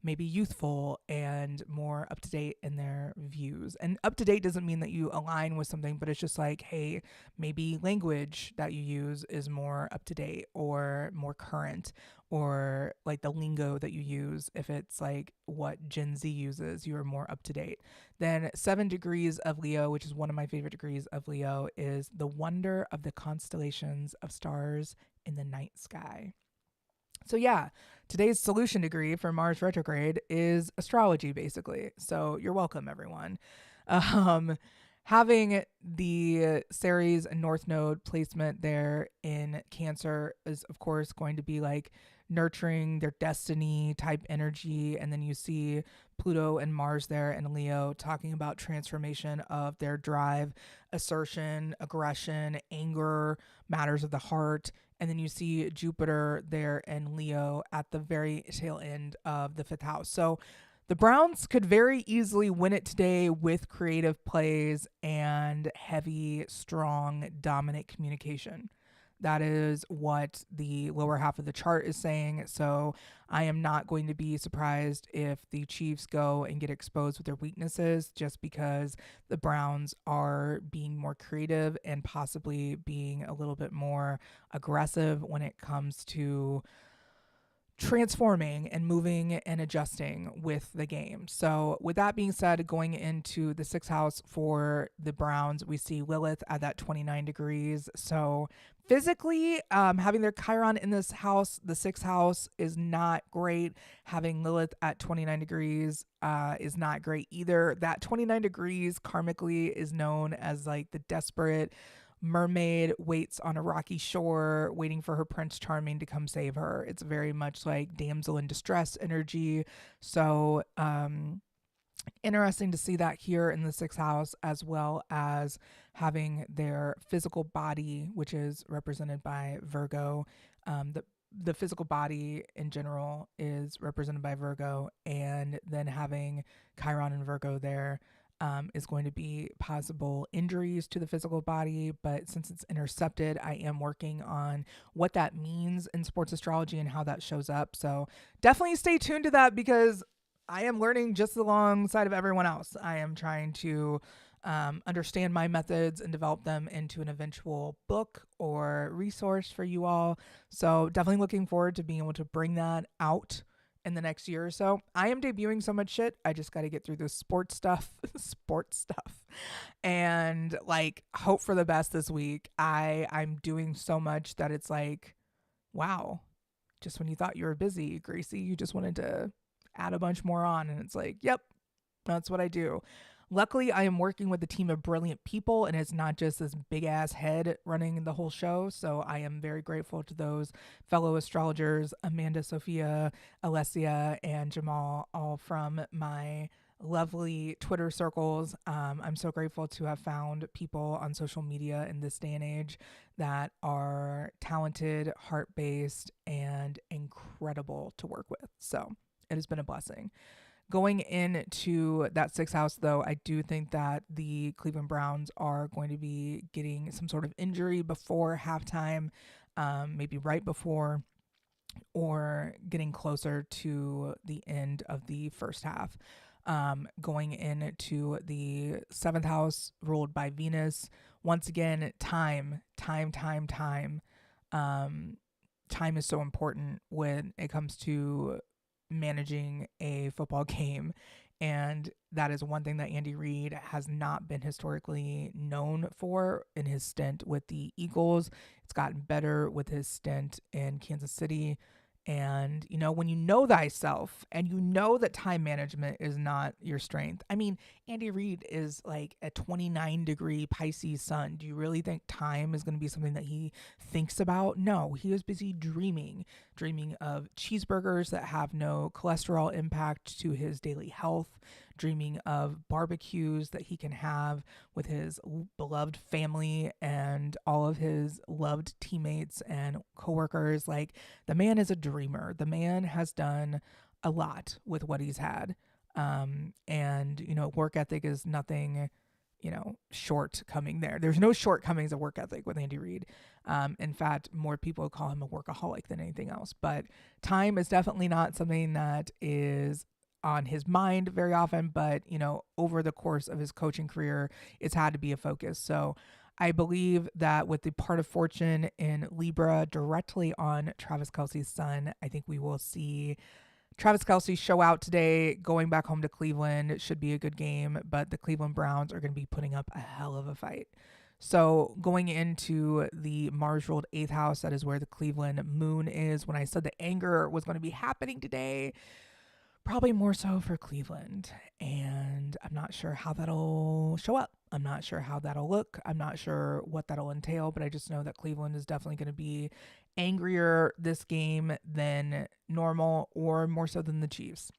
Speaker 1: maybe youthful and more up to date in their views. And up to date doesn't mean that you align with something, but it's just like, hey, maybe language that you use is more up to date or more current, or like the lingo that you use, if it's like what Gen Z uses, you are more up to date. Then 7 degrees of Leo, which is one of my favorite degrees of Leo, is the wonder of the constellations of stars in the night sky. So yeah, today's solution degree for Mars retrograde is astrology, basically. So you're welcome, everyone. Um, Having the Ceres and North Node placement there in Cancer is, of course, going to be like nurturing their destiny type energy. And then you see Pluto and Mars there in Leo talking about transformation of their drive, assertion, aggression, anger, matters of the heart. And then you see Jupiter there in Leo at the very tail end of the fifth house. So the Browns could very easily win it today with creative plays and heavy, strong, dominant communication. That is what the lower half of the chart is saying. So I am not going to be surprised if the Chiefs go and get exposed with their weaknesses, just because the Browns are being more creative and possibly being a little bit more aggressive when it comes to transforming and moving and adjusting with the game. So, with that being said, going into the sixth house for the Browns, we see Lilith at that 29 degrees. So, physically, having their Chiron in this house, the sixth house, is not great. Having Lilith at 29 degrees is not great either. That 29 degrees karmically is known as like the desperate mermaid waits on a rocky shore waiting for her prince charming to come save her. It's very much like damsel in distress energy. So interesting to see that here in the sixth house, as well as having their physical body, which is represented by Virgo. The physical body in general is represented by Virgo, and then having Chiron and Virgo there is going to be possible injuries to the physical body. But since it's intercepted, I am working on what that means in sports astrology and how that shows up. So definitely stay tuned to that, because I am learning just alongside of everyone else. I am trying to understand my methods and develop them into an eventual book or resource for you all. So definitely looking forward to being able to bring that out in the next year or so. I am debuting so much shit. I just got to get through this sports stuff, and like hope for the best this week. I'm doing so much that it's like, wow, just when you thought you were busy, Gracey, you just wanted to add a bunch more on. And it's like, yep, that's what I do. Luckily, I am working with a team of brilliant people, and it's not just this big ass head running the whole show. So I am very grateful to those fellow astrologers, Amanda, Sophia, Alessia, and Jamal, all from my lovely Twitter circles. I'm so grateful to have found people on social media in this day and age that are talented, heart-based, and incredible to work with. So it has been a blessing. Going into that sixth house, though, I do think that the Cleveland Browns are going to be getting some sort of injury before halftime, maybe right before, or getting closer to the end of the first half. Going into the seventh house, ruled by Venus. Once again, time. Time is so important when it comes to managing a football game, and that is one thing that Andy Reid has not been historically known for in his stint with the Eagles. It's gotten better with his stint in Kansas City. And, you know, when you know thyself and you know that time management is not your strength. I mean, Andy Reid is like a 29-degree Pisces sun. Do you really think time is going to be something that he thinks about? No, he is busy dreaming of cheeseburgers that have no cholesterol impact to his daily health, dreaming of barbecues that he can have with his beloved family and all of his loved teammates and coworkers. Like, the man is a dreamer. The man has done a lot with what he's had. And, you know, work ethic is nothing, you know, shortcoming there. There's no shortcomings of work ethic with Andy Reid. In fact, more people call him a workaholic than anything else. But time is definitely not something that is on his mind very often, but, you know, over the course of his coaching career, it's had to be a focus. So I believe that with the part of fortune in Libra directly on Travis Kelce's sun, I think we will see Travis Kelce show out today, going back home to Cleveland. It should be a good game, but the Cleveland Browns are going to be putting up a hell of a fight. So going into the Mars-ruled 8th house, that is where the Cleveland moon is. When I said the anger was going to be happening today, probably more so for Cleveland. And I'm not sure how that'll show up. I'm not sure how that'll look. I'm not sure what that'll entail, but I just know that Cleveland is definitely going to be angrier this game than normal, or more so than the Chiefs.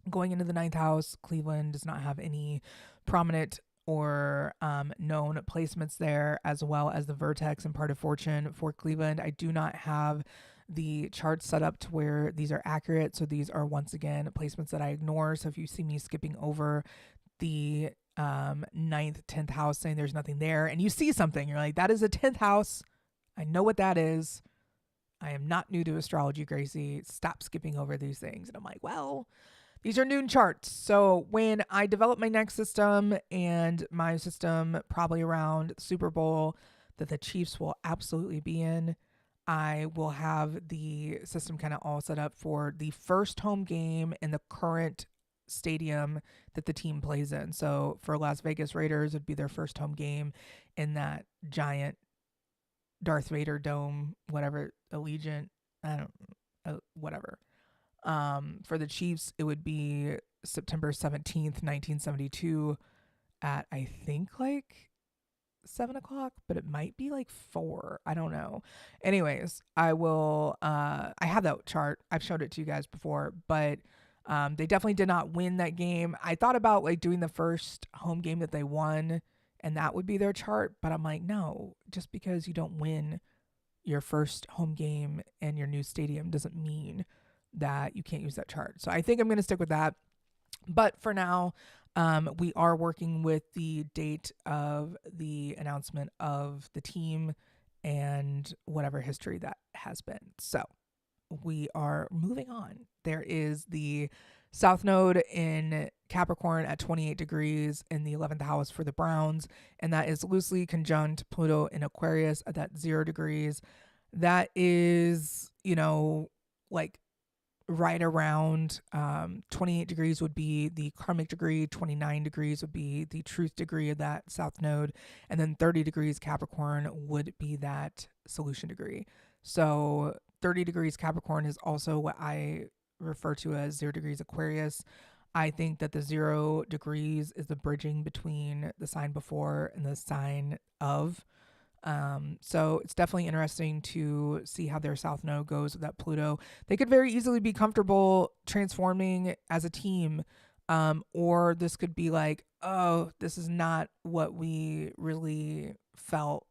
Speaker 1: Going into the 9th house, Cleveland does not have any prominent or known placements there, as well as the vertex and part of fortune for Cleveland. I do not have the charts set up to where these are accurate. So these are, once again, placements that I ignore. So if you see me skipping over the 9th, 10th house saying there's nothing there, and you see something, you're like, that is a 10th house, I know what that is. I am not new to astrology, Gracey. Stop skipping over these things. And I'm like, well, these are noon charts. So when I develop my next system, and my system probably around the Super Bowl that the Chiefs will absolutely be in, I will have the system kind of all set up for the first home game in the current stadium that the team plays in. So for Las Vegas Raiders, it'd be their first home game in that giant Darth Vader dome, whatever, Allegiant, I don't, whatever. For the Chiefs, it would be September 17th, 1972 at, I think, like 7 o'clock, but it might be like 4. I don't know. Anyways, I have that chart. I've showed it to you guys before, but they definitely did not win that game. I thought about like doing the first home game that they won, and that would be their chart, but I'm like, no, just because you don't win your first home game in your new stadium doesn't mean that you can't use that chart. So I think I'm going to stick with that. But for now, we are working with the date of the announcement of the team and whatever history that has been. So we are moving on. There is the South Node in Capricorn at 28 degrees in the 11th house for the Browns, and that is loosely conjunct Pluto in Aquarius at that 0 degrees. That is, like right around 28 degrees would be the karmic degree, 29 degrees would be the truth degree of that South Node, and then 30 degrees Capricorn would be that solution degree. So 30 degrees Capricorn is also what I refer to as 0 degrees Aquarius. I think that the 0 degrees is the bridging between the sign before and the sign of. So it's definitely interesting to see how their South Node goes with that Pluto. They could very easily be comfortable transforming as a team. Or this could be like, oh, this is not what we really felt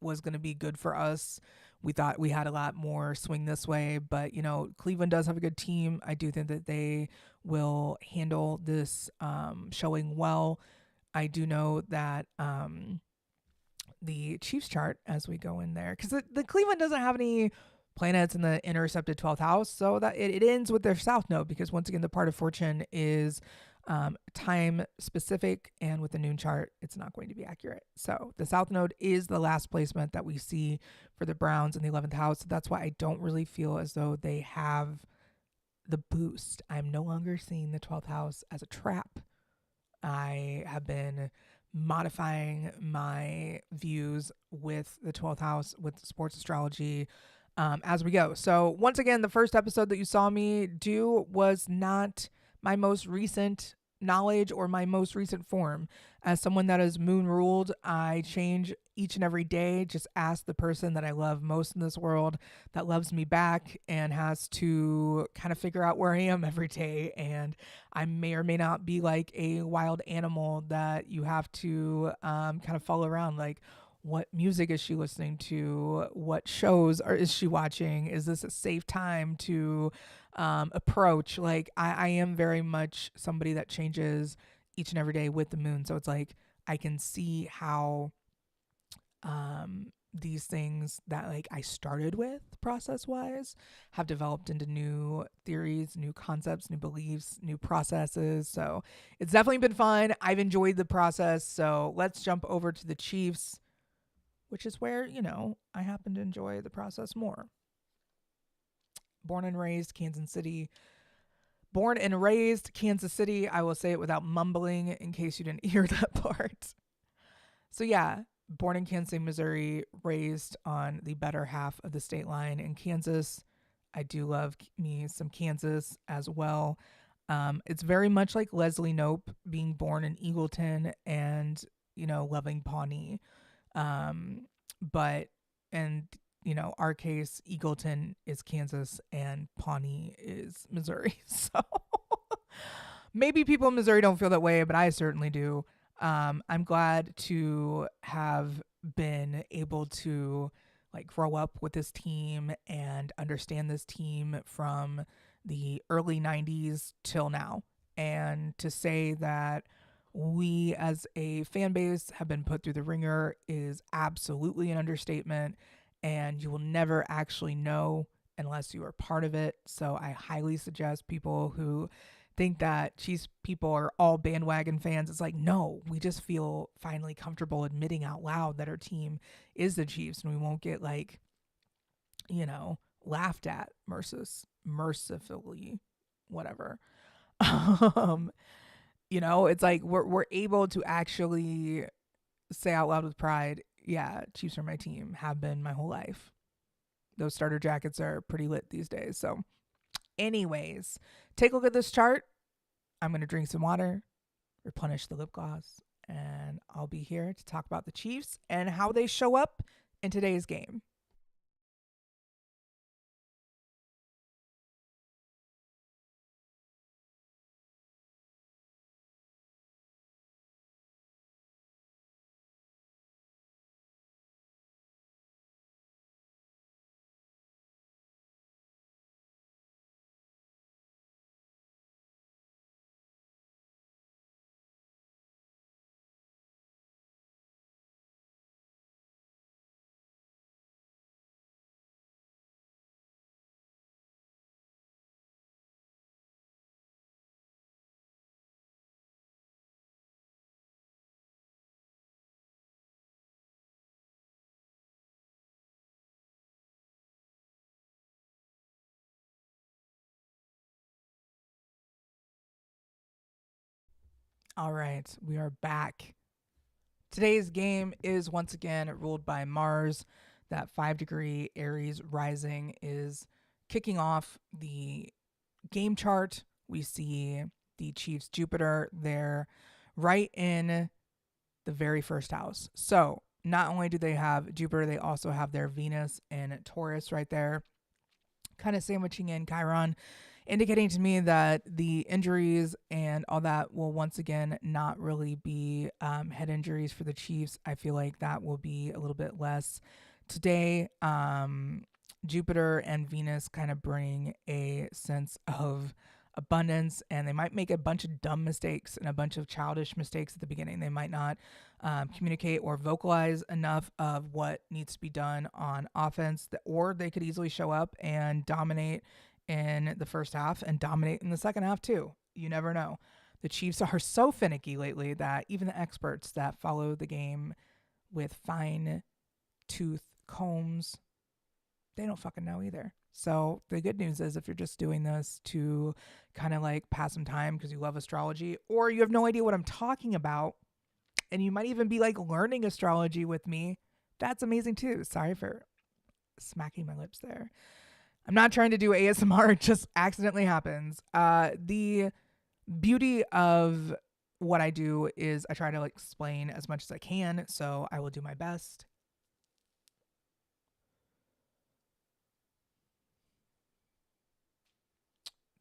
Speaker 1: was going to be good for us. We thought we had a lot more swing this way, but Cleveland does have a good team. I do think that they will handle this showing well. I do know that the Chiefs chart, as we go in there, because the Cleveland doesn't have any planets in the intercepted 12th house, so that it ends with their South Node, because once again the part of fortune is time specific, and with the noon chart it's not going to be accurate. So the South Node is the last placement that we see for the Browns in the 11th house. So that's why I don't really feel as though they have the boost. I'm no longer seeing the 12th house as a trap. I have been modifying my views with the 12th house, with sports astrology, as we go. So once again, the first episode that you saw me do was not my most recent knowledge or my most recent form. As someone that is moon ruled, I change each and every day. Just ask the person that I love most in this world that loves me back, and has to kind of figure out where I am every day. And I may or may not be like a wild animal that you have to kind of follow around. Like, what music is she listening to? What shows is she watching? Is this a safe time to approach? Like, I am very much somebody that changes each and every day with the moon. So it's like I can see how these things that like I started with process wise have developed into new theories, new concepts, new beliefs, new processes. So it's definitely been fun. I've enjoyed the process. So let's jump over to the Chiefs, which is where, I happen to enjoy the process more. Born and raised Kansas City. I will say it without mumbling in case you didn't hear that part. So yeah, born in Kansas City, Missouri, raised on the better half of the state line in Kansas. I do love me some Kansas as well. It's very much like Leslie Knope being born in Eagleton and, loving Pawnee. But our case, Eagleton is Kansas and Pawnee is Missouri. So maybe people in Missouri don't feel that way, but I certainly do. I'm glad to have been able to like grow up with this team and understand this team from the early 90s till now. And to say that we as a fan base have been put through the ringer is absolutely an understatement. and you will never actually know unless you are part of it. So I highly suggest people who think that Chiefs people are all bandwagon fans. It's like, no, we just feel finally comfortable admitting out loud that our team is the Chiefs, and we won't get like, laughed at mercifully, whatever. um, it's like we're able to actually say out loud with pride, yeah, Chiefs are my team, have been my whole life. Those starter jackets are pretty lit these days. So, anyways, take a look at this chart. I'm going to drink some water, replenish the lip gloss, and I'll be here to talk about the Chiefs and how they show up in today's game. All right, we are back. Today's game is once again ruled by Mars. That 5-degree Aries rising is kicking off the game chart. We see the Chiefs Jupiter there right in the very first house. So not only do they have Jupiter, they also have their Venus and Taurus right there, kind of sandwiching in Chiron, indicating to me that the injuries and all that will once again not really be head injuries for the Chiefs. I feel like that will be a little bit less today. Jupiter and Venus kind of bring a sense of abundance, and they might make a bunch of dumb mistakes and a bunch of childish mistakes at the beginning. They might not communicate or vocalize enough of what needs to be done on offense, or they could easily show up and dominate in the first half and dominate in the second half too. You never know. The Chiefs are so finicky lately that even the experts that follow the game with fine tooth combs, they don't fucking know either. So the good news is, if you're just doing this to kind of like pass some time because you love astrology, or you have no idea what I'm talking about, and you might even be like learning astrology with me, that's amazing too. Sorry for smacking my lips there. I'm not trying to do ASMR, it just accidentally happens. The beauty of what I do is I try to like explain as much as I can, so I will do my best.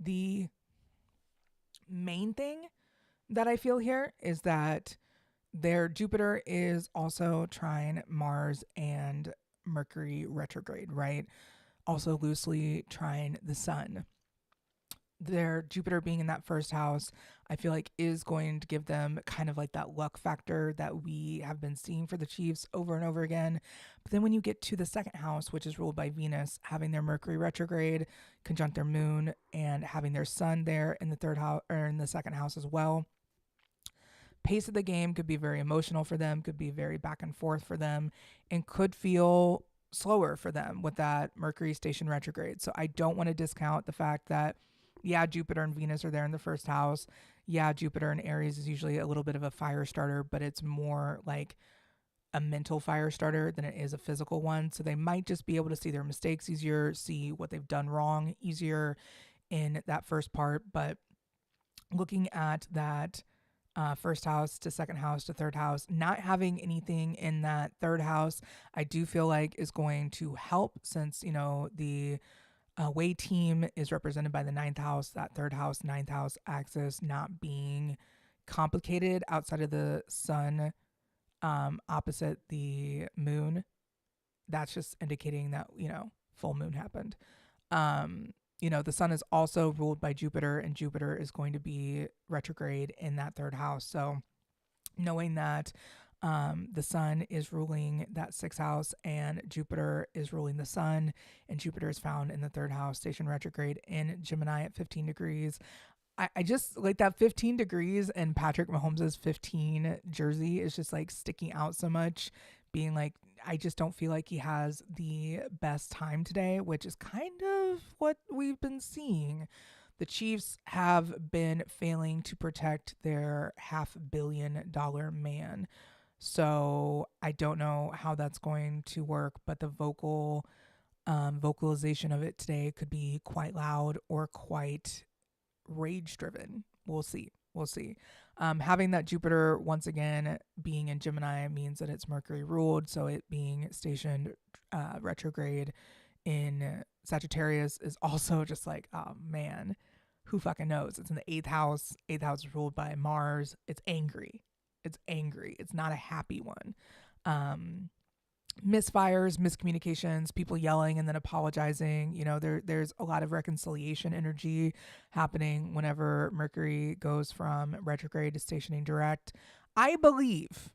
Speaker 1: The main thing that I feel here is that their Jupiter is also trine Mars and Mercury retrograde, right? Also loosely trine the sun. Their Jupiter being in that first house, I feel like is going to give them kind of like that luck factor that we have been seeing for the Chiefs over and over again. But then when you get to the second house, which is ruled by Venus, having their Mercury retrograde, conjunct their moon, and having their sun there in the third house or in the second house as well, pace of the game could be very emotional for them, could be very back and forth for them, and could feel slower for them with that Mercury station retrograde. So I don't want to discount the fact that, yeah, Jupiter and Venus are there in the first house. Yeah, Jupiter and Aries is usually a little bit of a fire starter, but it's more like a mental fire starter than it is a physical one. So they might just be able to see their mistakes easier, see what they've done wrong easier in that first part. But looking at that first house to second house to third house, not having anything in that third house, I do feel like is going to help, since, the away team is represented by the ninth house, that third house, ninth house axis not being complicated outside of the sun opposite the moon. That's just indicating that, full moon happened. The sun is also ruled by Jupiter, and Jupiter is going to be retrograde in that third house. So knowing that The sun is ruling that sixth house, and Jupiter is ruling the sun, and Jupiter is found in the third house, station retrograde in Gemini at 15 degrees. I just like that 15 degrees and Patrick Mahomes' 15 jersey is just like sticking out so much, being like, I just don't feel like he has the best time today, which is kind of what we've been seeing. The Chiefs have been failing to protect their $500 million man. So I don't know how that's going to work, but the vocalization of it today could be quite loud or quite rage driven. We'll see. We'll see. Having that Jupiter once again being in Gemini means that it's Mercury ruled. So it being stationed retrograde in Sagittarius is also just like, oh man, who fucking knows? It's in the eighth house. Eighth house is ruled by Mars. It's angry. It's angry. It's not a happy one. Um, Misfires, miscommunications, people yelling and then apologizing. There's a lot of reconciliation energy happening whenever Mercury goes from retrograde to stationing direct. I believe,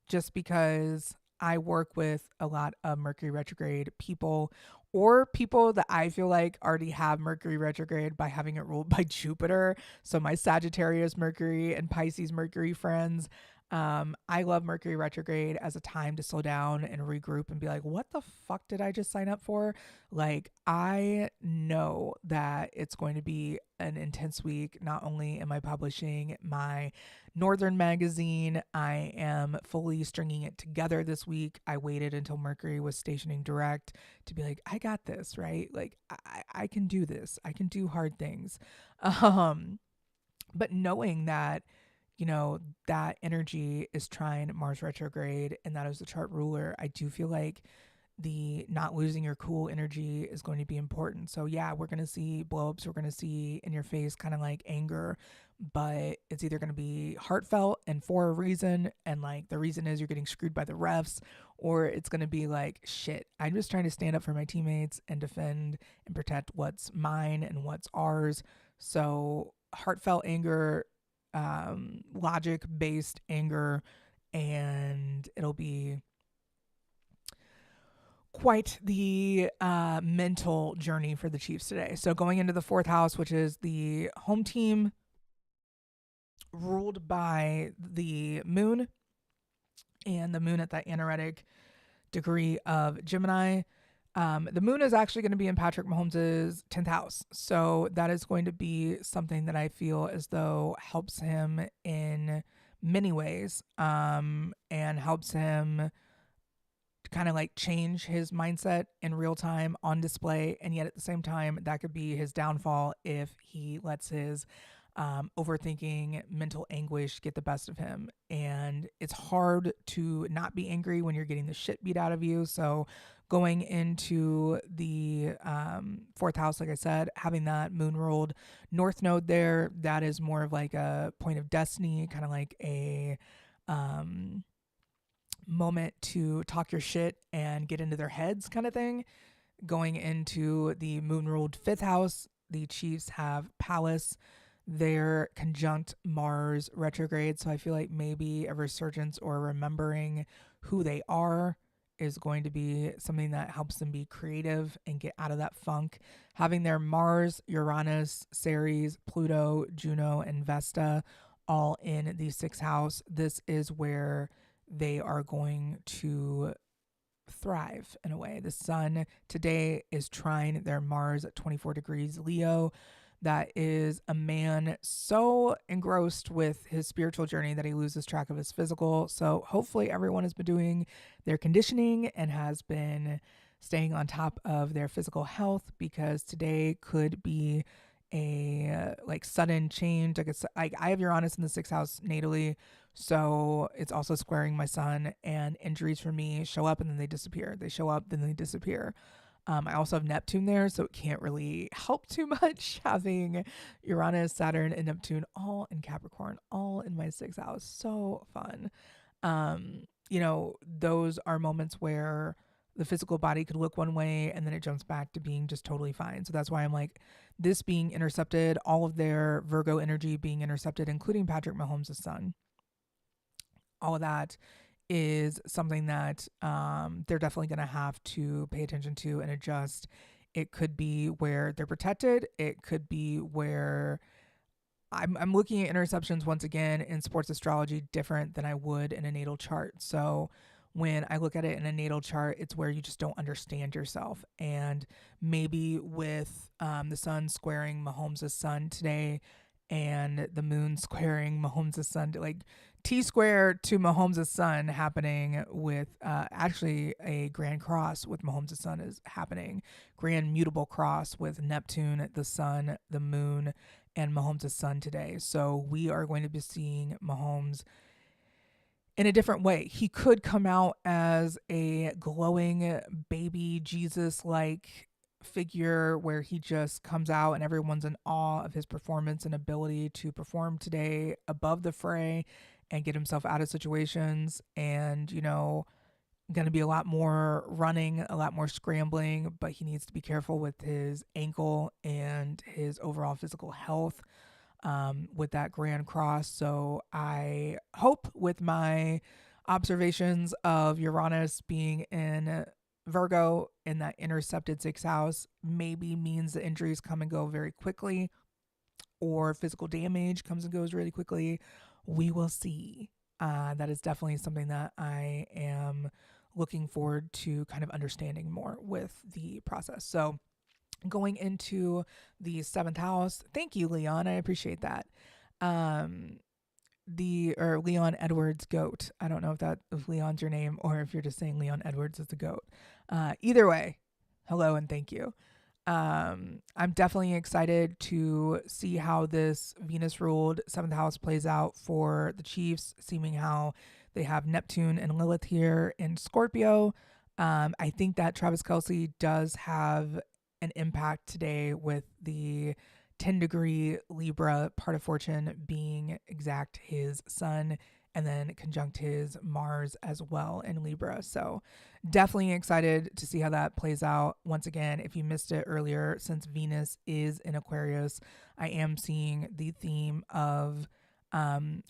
Speaker 1: just because I work with a lot of Mercury retrograde people, or people that I feel like already have Mercury retrograde by having it ruled by Jupiter. So my Sagittarius Mercury and Pisces Mercury friends, I love Mercury retrograde as a time to slow down and regroup and be like, what the fuck did I just sign up for? Like, I know that it's going to be an intense week. Not only am I publishing my Northern magazine, I am fully stringing it together this week. I waited until Mercury was stationing direct to be like, I got this, right? Like, I can do this. I can do hard things. But knowing that, that energy is trying Mars retrograde and that is the chart ruler, I do feel like the not losing your cool energy is going to be important. So yeah, we're going to see blowups. We're going to see in your face kind of like anger, but it's either going to be heartfelt and for a reason. And like the reason is you're getting screwed by the refs, or it's going to be like, shit, I'm just trying to stand up for my teammates and defend and protect what's mine and what's ours. So heartfelt anger, logic based anger, and it'll be quite the mental journey for the Chiefs today. So going into the fourth house, which is the home team, ruled by the moon, and the moon at that anaretic degree of Gemini. The moon is actually going to be in Patrick Mahomes' 10th house. So that is going to be something that I feel as though helps him in many ways, and helps him kind of like change his mindset in real time on display. And yet at the same time, that could be his downfall if he lets his overthinking, mental anguish get the best of him. And it's hard to not be angry when you're getting the shit beat out of you. So going into the fourth house, like I said, having that moon ruled north node there, that is more of like a point of destiny, kind of like a moment to talk your shit and get into their heads kind of thing. Going into the moon ruled fifth house, the Chiefs have Palace. They're conjunct Mars retrograde. So I feel like maybe a resurgence or remembering who they are is going to be something that helps them be creative and get out of that funk. Having their Mars, Uranus, Ceres, Pluto, Juno, and Vesta all in the sixth house, this is where they are going to thrive in a way. The sun today is trine their Mars at 24 degrees Leo. That is a man so engrossed with his spiritual journey that he loses track of his physical. So hopefully everyone has been doing their conditioning and has been staying on top of their physical health, because today could be a like sudden change. Like I have Uranus in the sixth house natally, so it's also squaring my sun, and injuries for me show up and then they disappear. They show up, then they disappear. I also have Neptune there, so it can't really help too much having Uranus, Saturn, and Neptune all in Capricorn, all in my sixth house. So fun. Those are moments where the physical body could look one way and then it jumps back to being just totally fine. So that's why I'm like, this being intercepted, all of their Virgo energy being intercepted, including Patrick Mahomes' sun, all of that is something that they're definitely going to have to pay attention to and adjust. It could be where they're protected. It could be where I'm looking at interceptions once again in sports astrology different than I would in a natal chart. So when I look at it in a natal chart, it's where you just don't understand yourself. And maybe with the sun squaring Mahomes' sun today and the moon squaring Mahomes' sun, like T square to Mahomes' sun happening with actually a grand cross with Mahomes' sun is happening. Grand mutable cross with Neptune, the sun, the moon, and Mahomes' son today. So we are going to be seeing Mahomes in a different way. He could come out as a glowing baby Jesus like figure where he just comes out and everyone's in awe of his performance and ability to perform today above the fray and get himself out of situations. And, going to be a lot more running, a lot more scrambling, but he needs to be careful with his ankle and his overall physical health with that grand cross. So I hope with my observations of Uranus being in Virgo in that intercepted sixth house maybe means the injuries come and go very quickly, or physical damage comes and goes really quickly. We will see. That is definitely something that I am looking forward to kind of understanding more with the process. So going into the seventh house, thank you, Leon. I appreciate that. Leon Edwards goat. I don't know if Leon's your name or if you're just saying Leon Edwards is the goat. Either way, hello and thank you. I'm definitely excited to see how this Venus ruled seventh house plays out for the Chiefs, seeing how they have Neptune and Lilith here in Scorpio. I think that Travis Kelce does have an impact today with the 10-degree Libra part of fortune being exact his sun and then conjunct his Mars as well in Libra. So definitely excited to see how that plays out. Once again, if you missed it earlier, since Venus is in Aquarius, I am seeing the theme of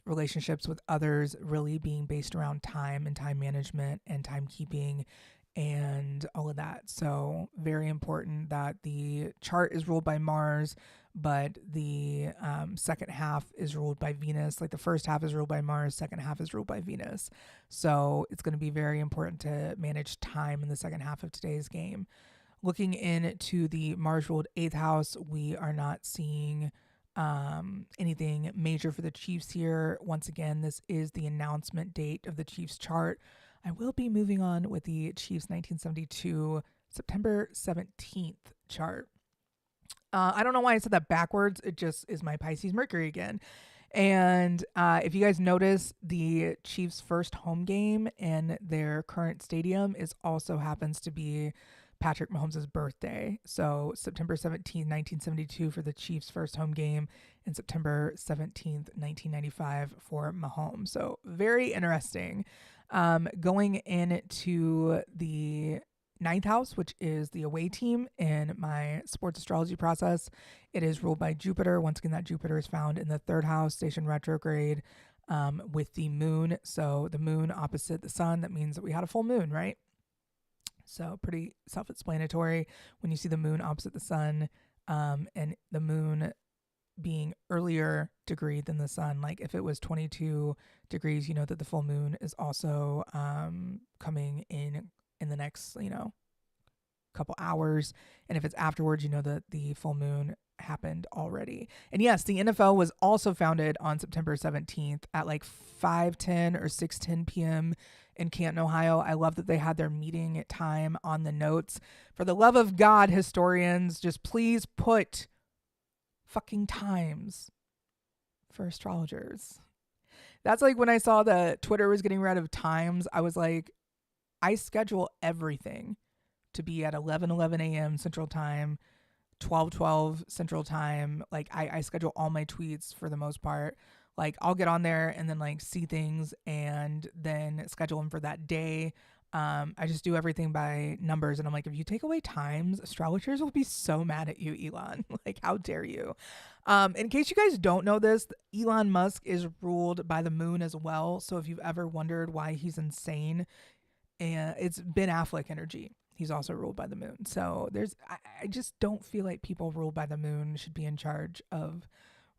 Speaker 1: relationships with others really being based around time and time management and timekeeping and all of that. So very important that the chart is ruled by Mars, but the second half is ruled by Venus. Like the first half is ruled by Mars, second half is ruled by Venus. So it's going to be very important to manage time in the second half of today's game. Looking into the Mars ruled eighth house, we are not seeing anything major for the Chiefs here. Once again, this is the announcement date of the Chiefs chart. I will be moving on with the Chiefs 1972 September 17th chart. I don't know why I said that backwards. It just is my Pisces Mercury again. And if you guys notice, the Chiefs' first home game in their current stadium also happens to be Patrick Mahomes' birthday. So September 17th, 1972 for the Chiefs' first home game, and September 17th, 1995 for Mahomes. So very interesting. Going into the ninth house, which is the away team in my sports astrology process, it is ruled by Jupiter. Once again, that Jupiter is found in the third house, station retrograde, with the moon. So the moon opposite the sun, that means that we had a full moon, right? So pretty self-explanatory when you see the moon opposite the sun, and the moon being earlier degree than the sun. Like if it was 22 degrees, you know that the full moon is also coming in the next, couple hours. And if it's afterwards, you know that the full moon happened already. And yes, the NFL was also founded on September 17th at like 5:10 or 6:10 p.m. in Canton, Ohio. I love that they had their meeting time on the notes. For the love of God, historians, just please put fucking times for astrologers. That's like when I saw that Twitter was getting rid of times, I was like, I schedule everything to be at 11:11 a.m. Central Time, 12:12 Central Time. Like I schedule all my tweets for the most part. Like I'll get on there and then like see things and then schedule them for that day. I just do everything by numbers. And I'm like, if you take away times, astrologers will be so mad at you, Elon. Like, how dare you? In case you guys don't know this, Elon Musk is ruled by the moon as well. So if you've ever wondered why he's insane, it's Ben Affleck energy. He's also ruled by the moon. So I just don't feel like people ruled by the moon should be in charge of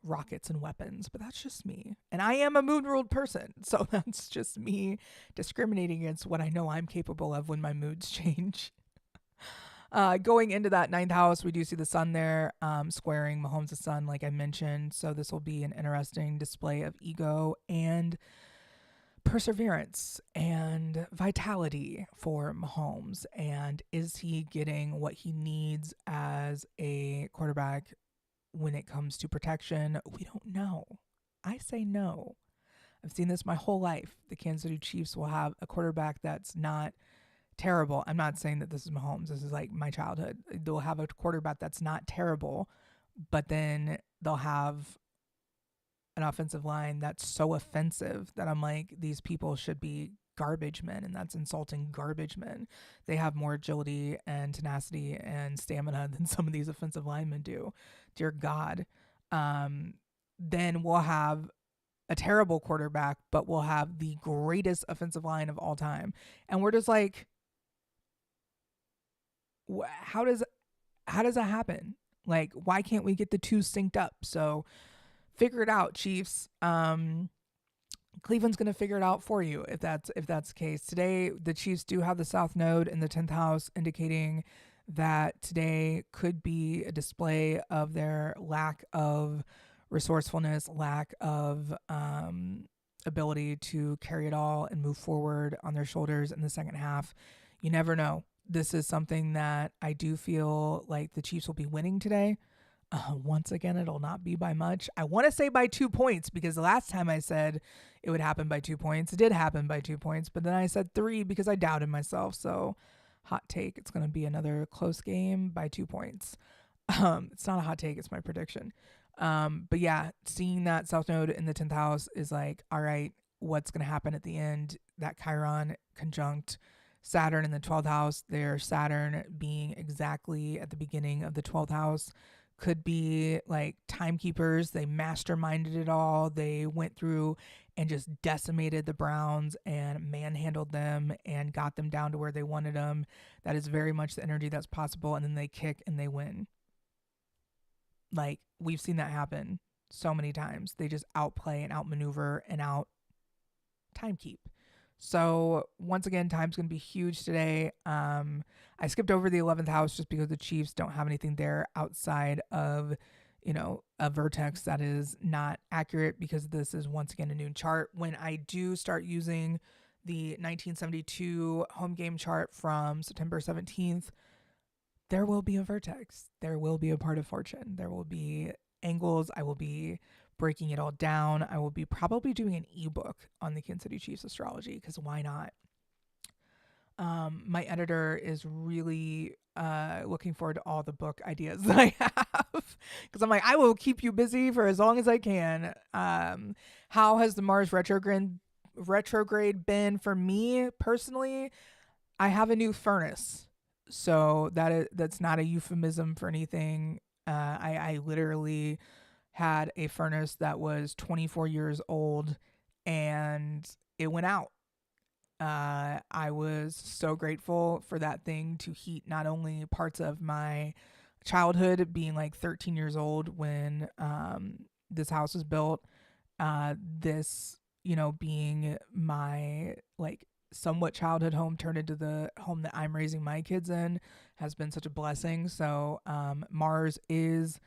Speaker 1: rockets and weapons, but that's just me. And I am a moon ruled person. So that's just me discriminating against what I know I'm capable of when my moods change. Going into that ninth house, we do see the sun there, squaring Mahomes' sun, like I mentioned. So this will be an interesting display of ego and perseverance and vitality for Mahomes. And is he getting what he needs as a quarterback when it comes to protection? We don't know. I say no. I've seen this my whole life. The Kansas City Chiefs will have a quarterback that's not terrible. I'm not saying that this is Mahomes. This is like my childhood. They'll have a quarterback that's not terrible, but then they'll have an offensive line that's so offensive that I'm like, these people should be garbage men, and that's insulting garbage men. They have more agility and tenacity and stamina than some of these offensive linemen do. Dear God. Then we'll have a terrible quarterback, but we'll have the greatest offensive line of all time. And we're just like, how does that happen? Like, why can't we get the two synced up? So figure it out, Chiefs. Cleveland's going to figure it out for you if that's the case. Today, the Chiefs do have the South Node in the 10th house, indicating that today could be a display of their lack of resourcefulness, lack of ability to carry it all and move forward on their shoulders in the second half. You never know. This is something that I do feel like the Chiefs will be winning today. Once again, it'll not be by much. I want to say by 2 points, because the last time I said it would happen by 2 points, it did happen by 2 points, but then I said 3 because I doubted myself. So hot take, it's going to be another close game by 2 points. It's not a hot take, it's my prediction. But yeah, seeing that South Node in the 10th house is like, all right, what's going to happen at the end? That Chiron conjunct Saturn in the 12th house, their Saturn being exactly at the beginning of the 12th house, could be like timekeepers. They masterminded it all. They went through and just decimated the Browns and manhandled them and got them down to where they wanted them. That is very much the energy that's possible. And then they kick and they win. Like, we've seen that happen so many times. They just outplay and outmaneuver and out timekeep. So once again, time's going to be huge today. I skipped over the 11th house just because the Chiefs don't have anything there outside of, a vertex that is not accurate, because this is once again a noon chart. When I do start using the 1972 home game chart from September 17th, there will be a vertex. There will be a part of fortune. There will be angles. I will be breaking it all down. I will be probably doing an ebook on the Kansas City Chiefs astrology, because why not? My editor is really looking forward to all the book ideas that I have, because I'm like, I will keep you busy for as long as I can. How has the Mars retrograde been for me personally? I have a new furnace, so that's not a euphemism for anything. I literally had a furnace that was 24 years old and it went out. I was so grateful for that thing to heat not only parts of my childhood, being like 13 years old when this house was built, this, being my like somewhat childhood home turned into the home that I'm raising my kids in, has been such a blessing. So Mars is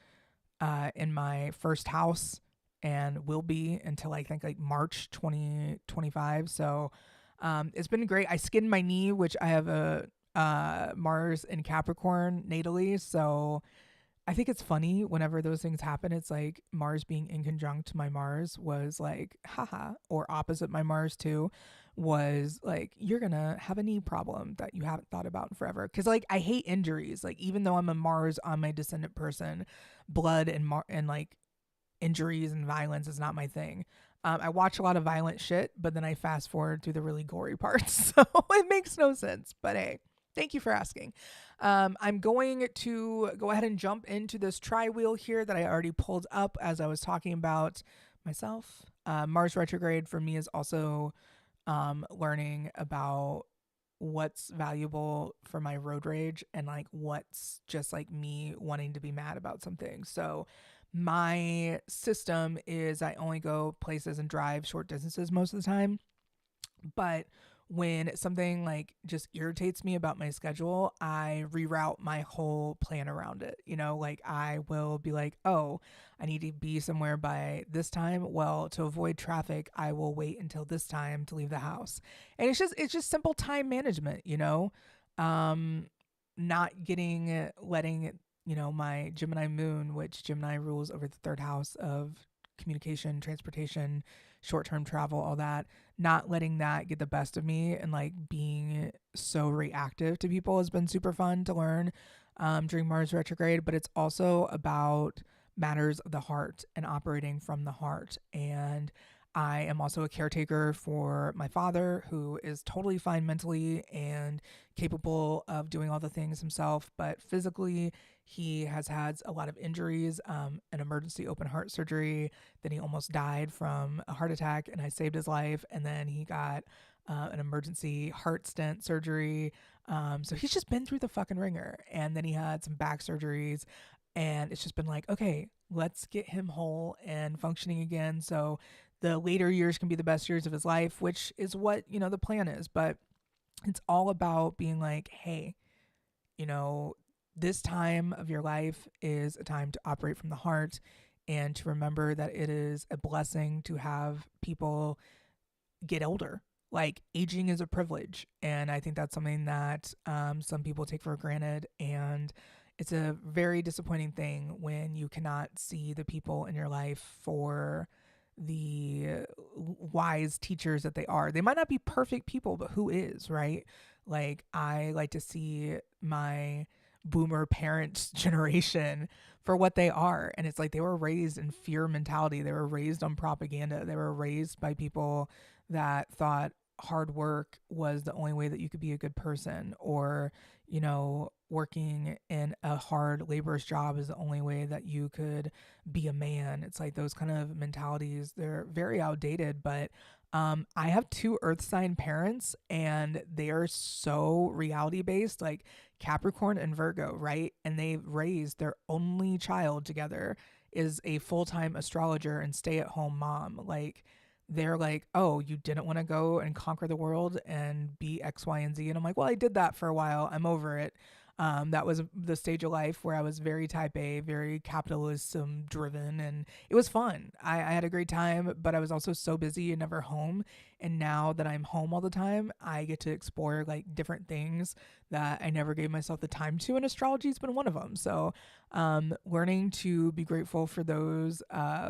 Speaker 1: in my first house and will be until I think like March 2025. So it's been great. I skinned my knee, which I have a Mars in Capricorn natally. So I think it's funny whenever those things happen. It's like Mars being in conjunct my Mars was like, haha, or opposite my Mars too, was like, you're going to have a knee problem that you haven't thought about in forever. Cause like, I hate injuries. Like, even though I'm a Mars on my descendant person, blood and like injuries and violence is not my thing. I watch a lot of violent shit, but then I fast forward through the really gory parts. So it makes no sense. But hey, thank you for asking. I'm going to go ahead and jump into this tri-wheel here that I already pulled up as I was talking about myself. Mars retrograde for me is also learning about what's valuable for my road rage and like what's just like me wanting to be mad about something. So my system is I only go places and drive short distances most of the time. But when something like just irritates me about my schedule, I reroute my whole plan around it. You know, like I will be like, oh, I need to be somewhere by this time. Well, to avoid traffic, I will wait until this time to leave the house. And it's just simple time management, you know? Um not getting letting my Gemini moon, which Gemini rules over the third house of communication, transportation, short-term travel, all that, not letting that get the best of me and like being so reactive to people has been super fun to learn during Mars retrograde. But it's also about matters of the heart and operating from the heart. And I am also a caretaker for my father, who is totally fine mentally and capable of doing all the things himself, but physically, he has had a lot of injuries, an emergency open heart surgery. Then he almost died from a heart attack, and I saved his life. And then he got an emergency heart stent surgery. So he's just been through the fucking ringer. And then he had some back surgeries. And it's just been like, okay, let's get him whole and functioning again. So the later years can be the best years of his life, which is what, the plan is. But it's all about being like, hey, you know, this time of your life is a time to operate from the heart and to remember that it is a blessing to have people get older. Like aging is a privilege. And I think that's something that some people take for granted. And it's a very disappointing thing when you cannot see the people in your life for the wise teachers that they are. They might not be perfect people, but who is, right? Like, I like to see my boomer parents' generation for what they are. And it's like they were raised in fear mentality, they were raised on propaganda, they were raised by people that thought hard work was the only way that you could be a good person, or working in a hard laborious job is the only way that you could be a man. It's like those kind of mentalities, they're very outdated. But I have two earth sign parents and they are so reality based, like Capricorn and Virgo, right? And they've raised their only child together is a full-time astrologer and stay-at-home mom. Like, they're like, oh, you didn't want to go and conquer the world and be X, Y, and Z. And I'm like, well, I did that for a while. I'm over it. That was the stage of life where I was very type A, very capitalism driven, and it was fun. I had a great time, but I was also so busy and never home. And now that I'm home all the time, I get to explore like different things that I never gave myself the time to, and astrology's been one of them. So learning to be grateful for those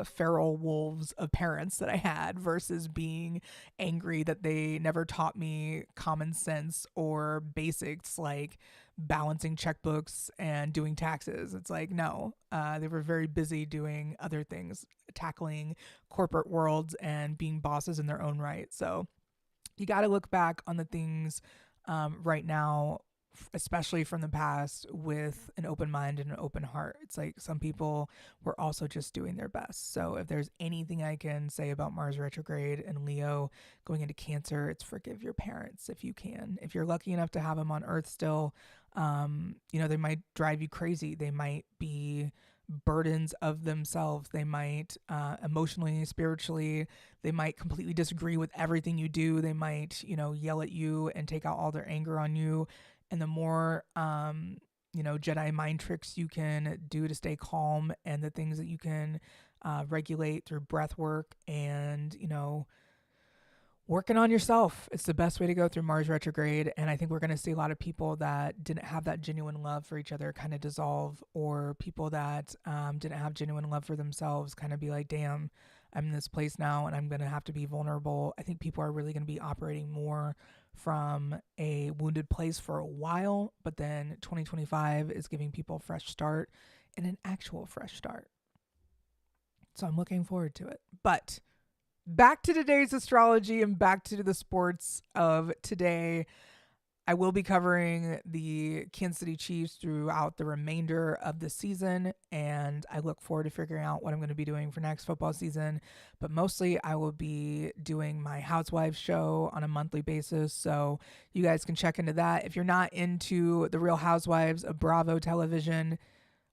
Speaker 1: feral wolves of parents that I had versus being angry that they never taught me common sense or basics like balancing checkbooks and doing taxes. It's like, no, they were very busy doing other things, tackling corporate worlds and being bosses in their own right. So you got to look back on the things right now, especially from the past, with an open mind and an open heart. It's like some people were also just doing their best. So if there's anything I can say about Mars retrograde and Leo going into Cancer, it's forgive your parents if you can. If you're lucky enough to have them on Earth still, they might drive you crazy. They might be burdens of themselves. They might emotionally, spiritually, they might completely disagree with everything you do. They might, yell at you and take out all their anger on you. And the more, Jedi mind tricks you can do to stay calm, and the things that you can regulate through breath work and, working on yourself. It's the best way to go through Mars retrograde. And I think we're going to see a lot of people that didn't have that genuine love for each other kind of dissolve, or people that didn't have genuine love for themselves kind of be like, damn, I'm in this place now and I'm going to have to be vulnerable. I think people are really going to be operating more from a wounded place for a while, but then 2025 is giving people a fresh start and an actual fresh start. So I'm looking forward to it. But back to today's astrology and back to the sports of today. I will be covering the Kansas City Chiefs throughout the remainder of the season, and I look forward to figuring out what I'm going to be doing for next football season. But mostly, I will be doing my Housewives show on a monthly basis, so you guys can check into that. If you're not into the Real Housewives of Bravo television,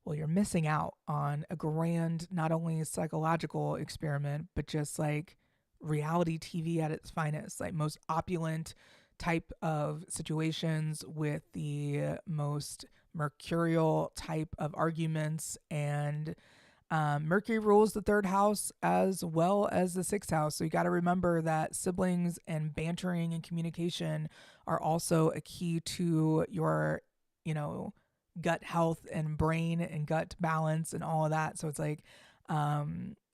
Speaker 1: well, you're missing out on a grand, not only psychological experiment, but just like reality TV at its finest, like most opulent type of situations with the most mercurial type of arguments. And Mercury rules the third house as well as the sixth house. So you got to remember that siblings and bantering and communication are also a key to your, you know, gut health and brain and gut balance and all of that. So it's like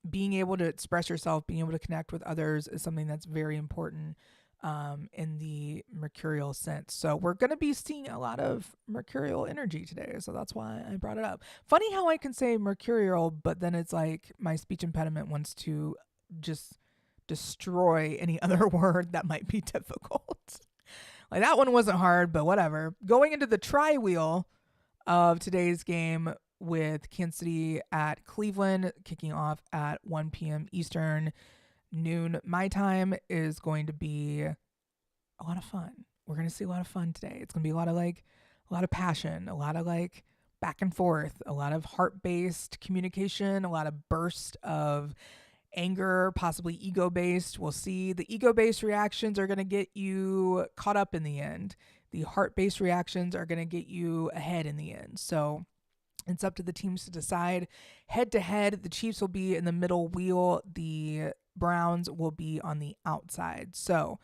Speaker 1: being able to express yourself, being able to connect with others is something that's very important in the mercurial sense. So we're going to be seeing a lot of mercurial energy today. So that's why I brought it up. Funny how I can say mercurial, but then it's like my speech impediment wants to just destroy any other word that might be difficult. Like that one wasn't hard, but whatever. Going into the tri wheel of today's game with Kansas City at Cleveland, kicking off at 1 p.m. Eastern, noon my time, is going to be a lot of fun. We're going to see a lot of fun today. It's going to be a lot of passion, a lot of like back and forth, a lot of heart-based communication, a lot of burst of anger, possibly ego-based. We'll see. The ego-based reactions are going to get you caught up in the end. The heart-based reactions are going to get you ahead in the end. So it's up to the teams to decide. Head to head, the Chiefs will be in the middle wheel. The Browns will be on the outside. So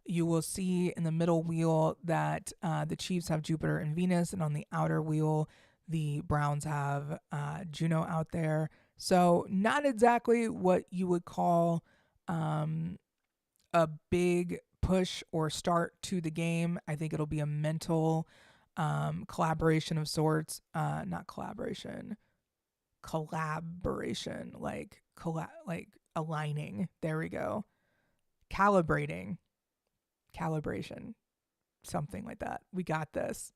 Speaker 1: you will see in the middle wheel that the Chiefs have Jupiter and Venus, and on the outer wheel, the Browns have Juno out there. So not exactly what you would call a big push or start to the game. I think it'll be a mental collaboration of sorts. Not collaboration, collaboration, like aligning. There we go. Calibration, something like that. We got this.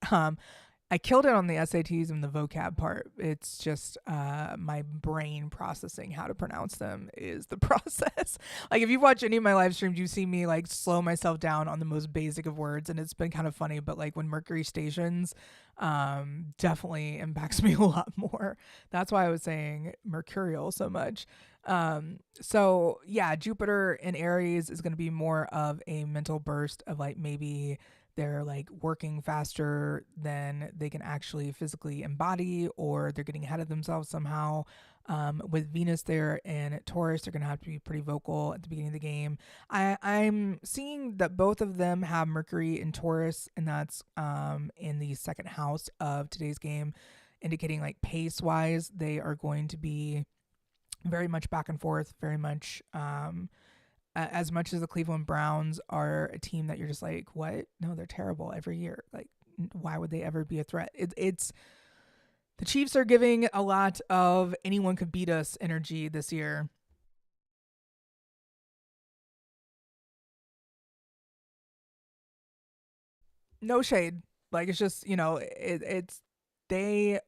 Speaker 1: I killed it on the SATs and the vocab part. It's just my brain processing how to pronounce them is the process. Like if you watch any of my live streams, you see me like slow myself down on the most basic of words, and it's been kind of funny. But like when Mercury stations, definitely impacts me a lot more. That's why I was saying mercurial so much. So yeah, Jupiter in Aries is going to be more of a mental burst of like maybe they're like working faster than they can actually physically embody, or they're getting ahead of themselves somehow. With Venus there and Taurus, they're going to have to be pretty vocal at the beginning of the game. I'm seeing that both of them have Mercury in Taurus, and that's in the second house of today's game, indicating like pace wise, they are going to be very much back and forth, very much as much as the Cleveland Browns are a team that you're just like, what? No, they're terrible every year. Like, why would they ever be a threat? It's the Chiefs are giving a lot of anyone could beat us energy this year. No shade. Like it's just, it's they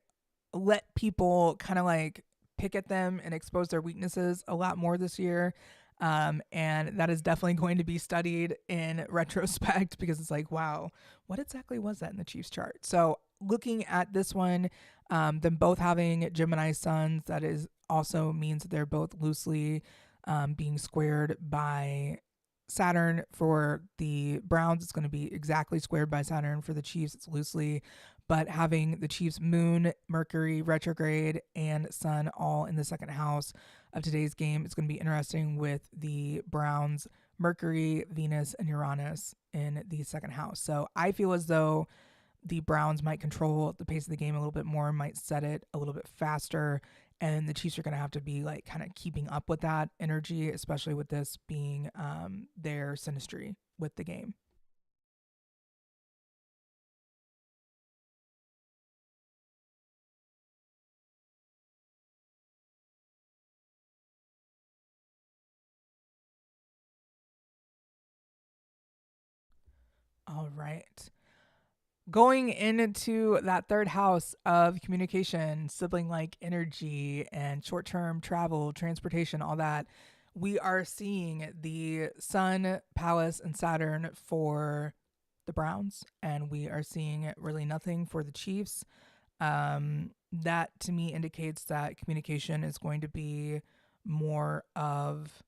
Speaker 1: let people kind of like pick at them and expose their weaknesses a lot more this year. And that is definitely going to be studied in retrospect because it's like, wow, what exactly was that in the Chiefs chart? So looking at this one, them both having Gemini suns, that is also means that they're both loosely being squared by Saturn. For the Browns, it's going to be exactly squared by Saturn. For the Chiefs, it's loosely. But having the Chiefs' moon, Mercury, retrograde, and sun all in the second house of today's game, it's going to be interesting with the Browns, Mercury, Venus, and Uranus in the second house. So I feel as though the Browns might control the pace of the game a little bit more, might set it a little bit faster, and the Chiefs are going to have to be like kind of keeping up with that energy, especially with this being their synastry with the game. All right. Going into that third house of communication, sibling like energy, and short term travel, transportation, all that, we are seeing the Sun, Palace, and Saturn for the Browns, and we are seeing really nothing for the Chiefs. That to me indicates that communication is going to be more of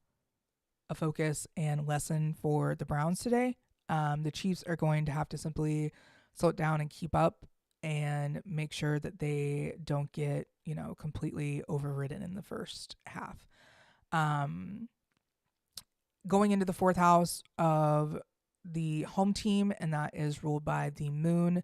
Speaker 1: a focus and lesson for the Browns today. The Chiefs are going to have to simply slow it down and keep up and make sure that they don't get, completely overridden in the first half. Um, Going into the fourth house of the home team, and that is ruled by the moon,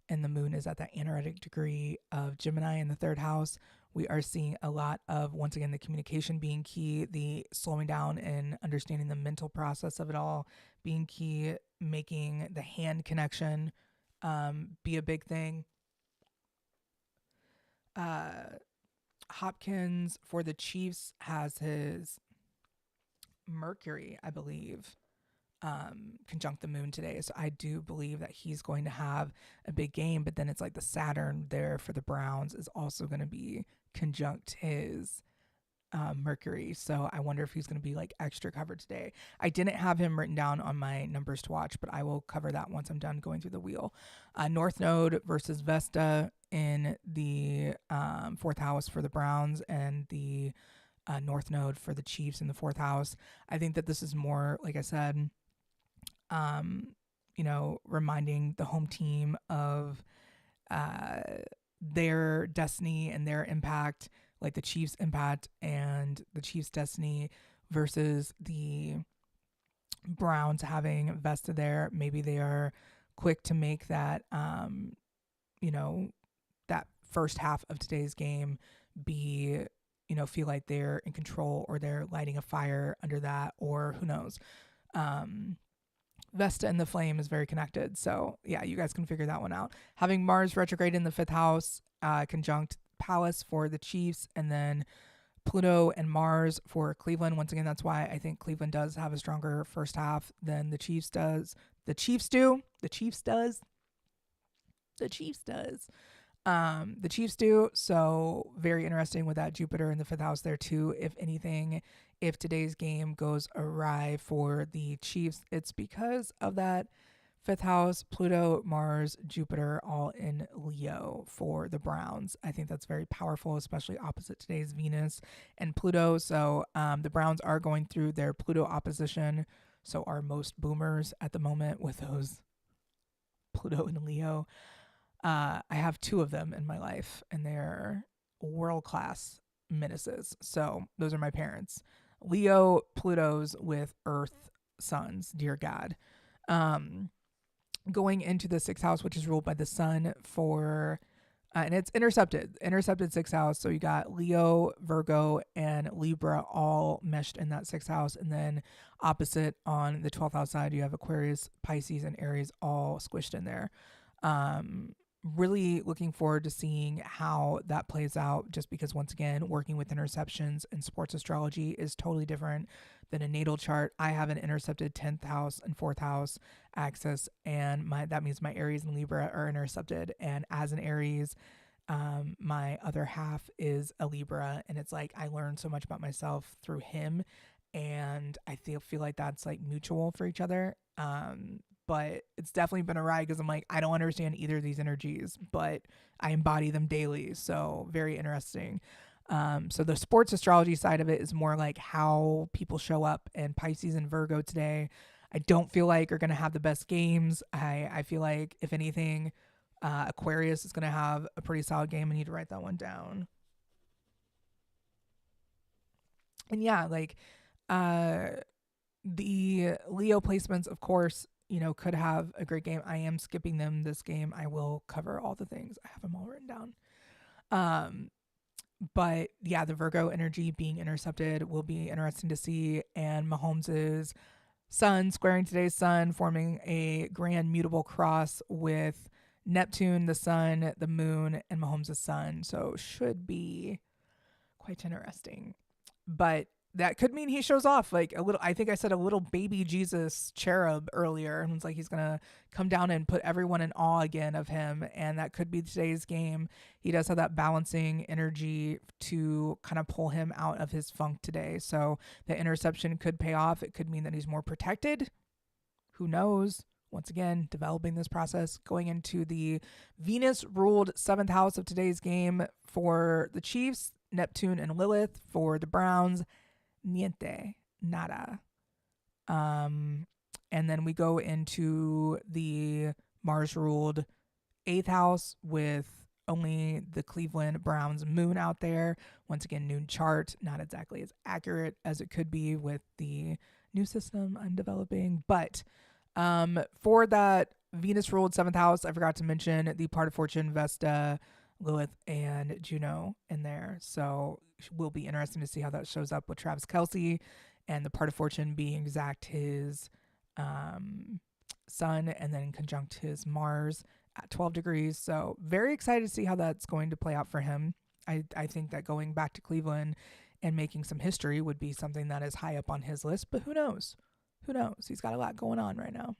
Speaker 1: and the moon is at that anaretic degree of Gemini in the third house. We are seeing a lot of, once again, the communication being key, the slowing down and understanding the mental process of it all being key, making the hand connection be a big thing. Hopkins for the Chiefs has his Mercury, I believe, conjunct the moon today. So I do believe that he's going to have a big game, but then it's like the Saturn there for the Browns is also going to be conjunct his Mercury. So I wonder if he's going to be like extra covered today. I didn't have him written down on my numbers to watch, but I will cover that once I'm done going through the wheel. North Node versus Vesta in the fourth house for the Browns, and the North Node for the Chiefs in the fourth house. I think that this is more, like I said, reminding the home team of their destiny and their impact, like the Chiefs' impact and the Chiefs' destiny versus the Browns having Vesta there. Maybe they are quick to make that, that first half of today's game be, feel like they're in control, or they're lighting a fire under that, or who knows. Vesta and the Flame is very connected. So yeah, you guys can figure that one out. Having Mars retrograde in the fifth house, conjunct Palace for the Chiefs, and then Pluto and Mars for Cleveland. Once again, that's why I think Cleveland does have a stronger first half than the Chiefs does. The Chiefs do. The Chiefs does. The Chiefs does. The Chiefs do. So very interesting with that Jupiter in the fifth house there too. If anything, if today's game goes awry for the Chiefs, it's because of that fifth house, Pluto, Mars, Jupiter, all in Leo for the Browns. I think that's very powerful, especially opposite today's Venus and Pluto. So the Browns are going through their Pluto opposition. So are most boomers at the moment with those Pluto and Leo. I have two of them in my life, and they're world-class menaces. So those are my parents. Leo, Plutos with Earth sons, dear God. Going into the sixth house, which is ruled by the sun for, and it's intercepted sixth house. So you got Leo, Virgo, and Libra all meshed in that sixth house. And then opposite on the 12th house side, you have Aquarius, Pisces, and Aries all squished in there. Really looking forward to seeing how that plays out, just because, once again, working with interceptions and sports astrology is totally different than a natal chart. I have an intercepted 10th house and 4th house axis, and that means my Aries and Libra are intercepted. And as an Aries, my other half is a Libra, and it's like I learned so much about myself through him, and I feel like that's like mutual for each other. But it's definitely been a ride, because I'm like, I don't understand either of these energies, but I embody them daily. So very interesting. So the sports astrology side of it is more like how people show up, and Pisces and Virgo today, I don't feel like are going to have the best games. I feel like, if anything, Aquarius is going to have a pretty solid game. I need to write that one down. And yeah, like the Leo placements, of course, could have a great game. I am skipping them this game. I will cover all the things. I have them all written down. But yeah, the Virgo energy being intercepted will be interesting to see. And Mahomes's sun squaring today's sun, forming a grand mutable cross with Neptune, the sun, the moon, and Mahomes's sun. So should be quite interesting. But that could mean he shows off like a little. I think I said a little baby Jesus cherub earlier, and it's like he's gonna come down and put everyone in awe again of him, and that could be today's game. He does have that balancing energy to kind of pull him out of his funk today. So the interception could pay off. It could mean that he's more protected. Who knows? Once again, developing this process, going into the Venus ruled seventh house of today's game for the Chiefs, Neptune and Lilith for the Browns. Niente, nada. And then we go into the Mars ruled eighth house with only the Cleveland Browns moon out there. Once again, noon chart, not exactly as accurate as it could be with the new system I'm developing. But for that Venus ruled seventh house, I forgot to mention the part of fortune, Vesta, Lilith, and Juno in there. So it will be interesting to see how that shows up with Travis Kelce and the part of fortune being exact his sun and then conjunct his Mars at 12 degrees. So very excited to see how that's going to play out for him. I think that going back to Cleveland and making some history would be something that is high up on his list, but who knows? Who knows? He's got a lot going on right now.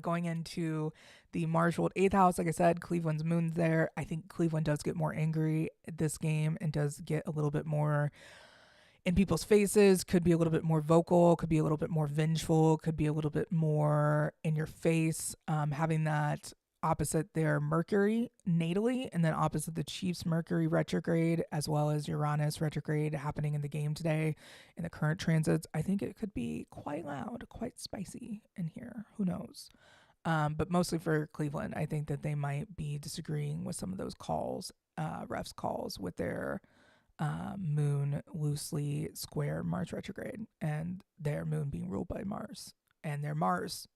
Speaker 1: Going into the Mars ruled eighth house, like I said, Cleveland's moon's there. I think Cleveland does get more angry at this game and does get a little bit more in people's faces, could be a little bit more vocal, could be a little bit more vengeful, could be a little bit more in your face, having that opposite their Mercury natally, and then opposite the Chiefs Mercury retrograde, as well as Uranus retrograde happening in the game today in the current transits. I think it could be quite loud, quite spicy in here. Who knows? But mostly for Cleveland, I think that they might be disagreeing with some of those calls, refs calls with their moon loosely square Mars retrograde and their moon being ruled by Mars and their Mars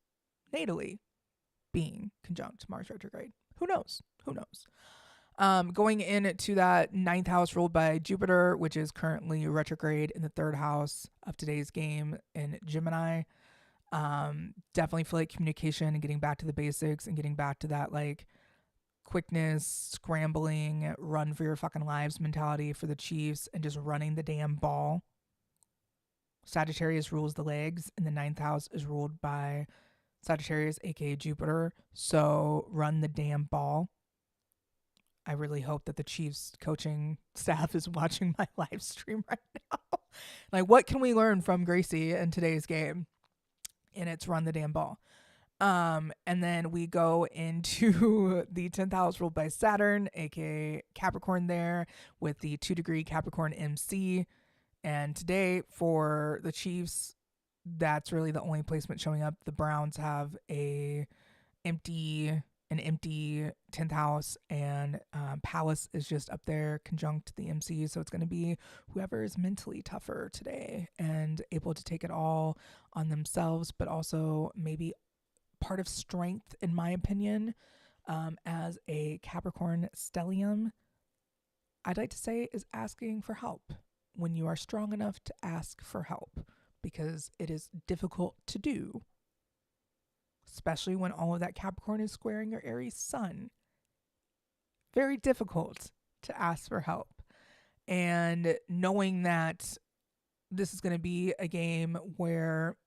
Speaker 1: natally being conjunct Mars retrograde. Who knows? Who knows? Going into that ninth house ruled by Jupiter, which is currently retrograde in the third house of today's game in Gemini. Definitely feel like communication and getting back to the basics and getting back to that like quickness, scrambling, run for your fucking lives mentality for the Chiefs and just running the damn ball. Sagittarius rules the legs, and the ninth house is ruled by Sagittarius, aka Jupiter. So run the damn ball. I really hope that the Chiefs coaching staff is watching my live stream right now. Like, what can we learn from Gracey in today's game? And it's run the damn ball. And then we go into the 10th house ruled by Saturn, aka Capricorn there, with the 2-degree Capricorn MC. And today for the Chiefs, that's really the only placement showing up. The Browns have an empty 10th house, and Palace is just up there conjunct the MC. So it's going to be whoever is mentally tougher today and able to take it all on themselves, but also maybe part of strength, in my opinion, as a Capricorn stellium, I'd like to say is asking for help when you are strong enough to ask for help, because it is difficult to do, especially when all of that Capricorn is squaring your Aries sun. Very difficult to ask for help. And knowing that this is going to be a game where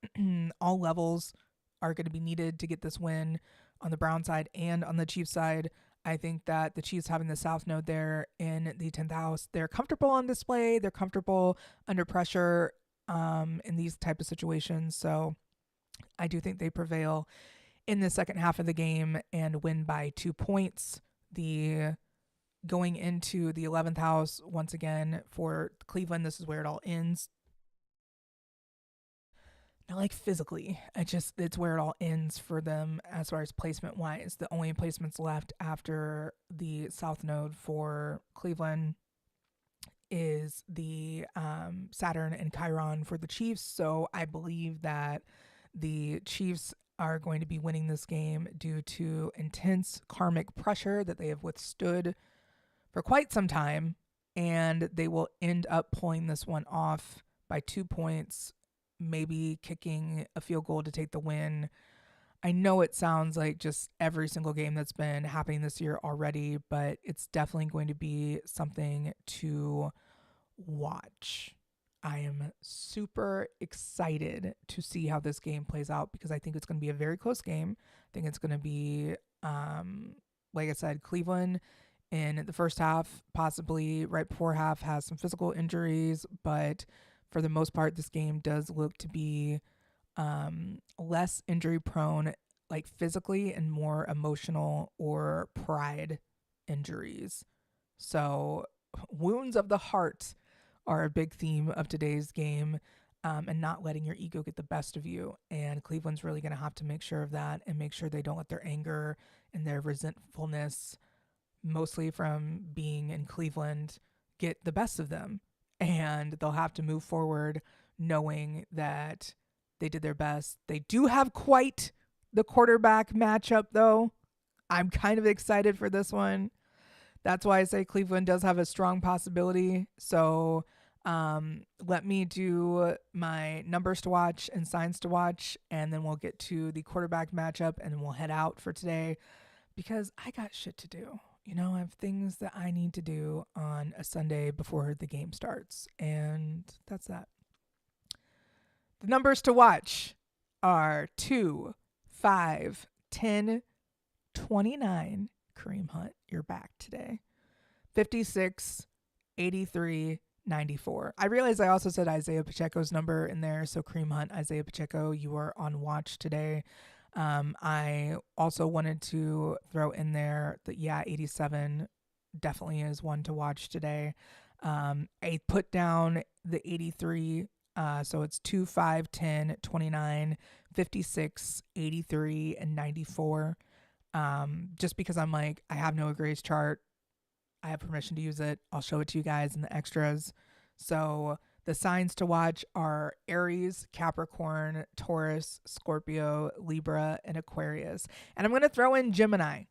Speaker 1: all levels are going to be needed to get this win on the Brown side and on the Chiefs side, I think that the Chiefs having the South Node there in the 10th house, they're comfortable on display. They're comfortable under pressure in these type of situations. So I do think they prevail in the second half of the game and win by 2 points. The going into the 11th house, once again, for Cleveland, this is where it all ends. Not like physically, it's where it all ends for them as far as placement wise. The only placements left after the South Node for Cleveland is the Saturn and Chiron for the Chiefs. So I believe that the Chiefs are going to be winning this game due to intense karmic pressure that they have withstood for quite some time, and they will end up pulling this one off by 2 points, maybe kicking a field goal to take the win. I know it sounds like just every single game that's been happening this year already, but it's definitely going to be something to watch. I am super excited to see how this game plays out because I think it's going to be a very close game. I think it's going to be, um, like I said, Cleveland in the first half, possibly right before half, has some physical injuries, but for the most part, this game does look to be less injury prone, like physically, and more emotional or pride injuries. So, wounds of the heart are a big theme of today's game, and not letting your ego get the best of you. And Cleveland's really going to have to make sure of that and make sure they don't let their anger and their resentfulness, mostly from being in Cleveland, get the best of them. And they'll have to move forward knowing that they did their best. They do have quite the quarterback matchup, though. I'm kind of excited for this one. That's why I say Cleveland does have a strong possibility. So let me do my numbers to watch and signs to watch, and then we'll get to the quarterback matchup, and then we'll head out for today because I got shit to do. You know, I have things that I need to do on a Sunday before the game starts, and that's that. The numbers to watch are 2, 5, 10, 29. Kareem Hunt, you're back today. 56, 83, 94. I realize I also said Isaiah Pacheco's number in there. So Kareem Hunt, Isaiah Pacheco, you are on watch today. I also wanted to throw in there that, 87 definitely is one to watch today. I put down the 83. So it's 2, 5, 10, 29, 56, 83, and 94. Just because I'm like, I have Noah Gray's chart. I have permission to use it. I'll show it to you guys in the extras. So the signs to watch are Aries, Capricorn, Taurus, Scorpio, Libra, and Aquarius. And I'm going to throw in Gemini.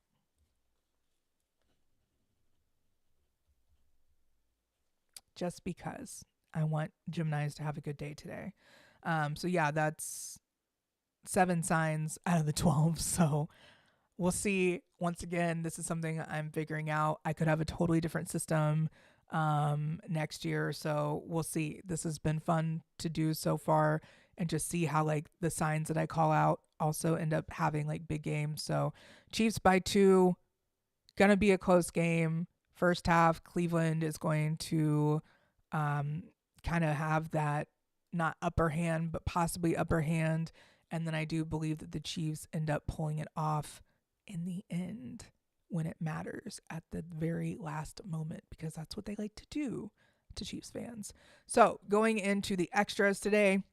Speaker 1: Just because I want Geminis to have a good day today. So yeah, that's 7 signs out of the 12. So we'll see. Once again, this is something I'm figuring out. I could have a totally different system next year. So we'll see. This has been fun to do so far and just see how like the signs that I call out also end up having like big games. So Chiefs by 2, gonna be a close game. First half, Cleveland is going to kind of have that not upper hand, but possibly upper hand. And then I do believe that the Chiefs end up pulling it off in the end when it matters at the very last moment, because that's what they like to do to Chiefs fans. So going into the extras today,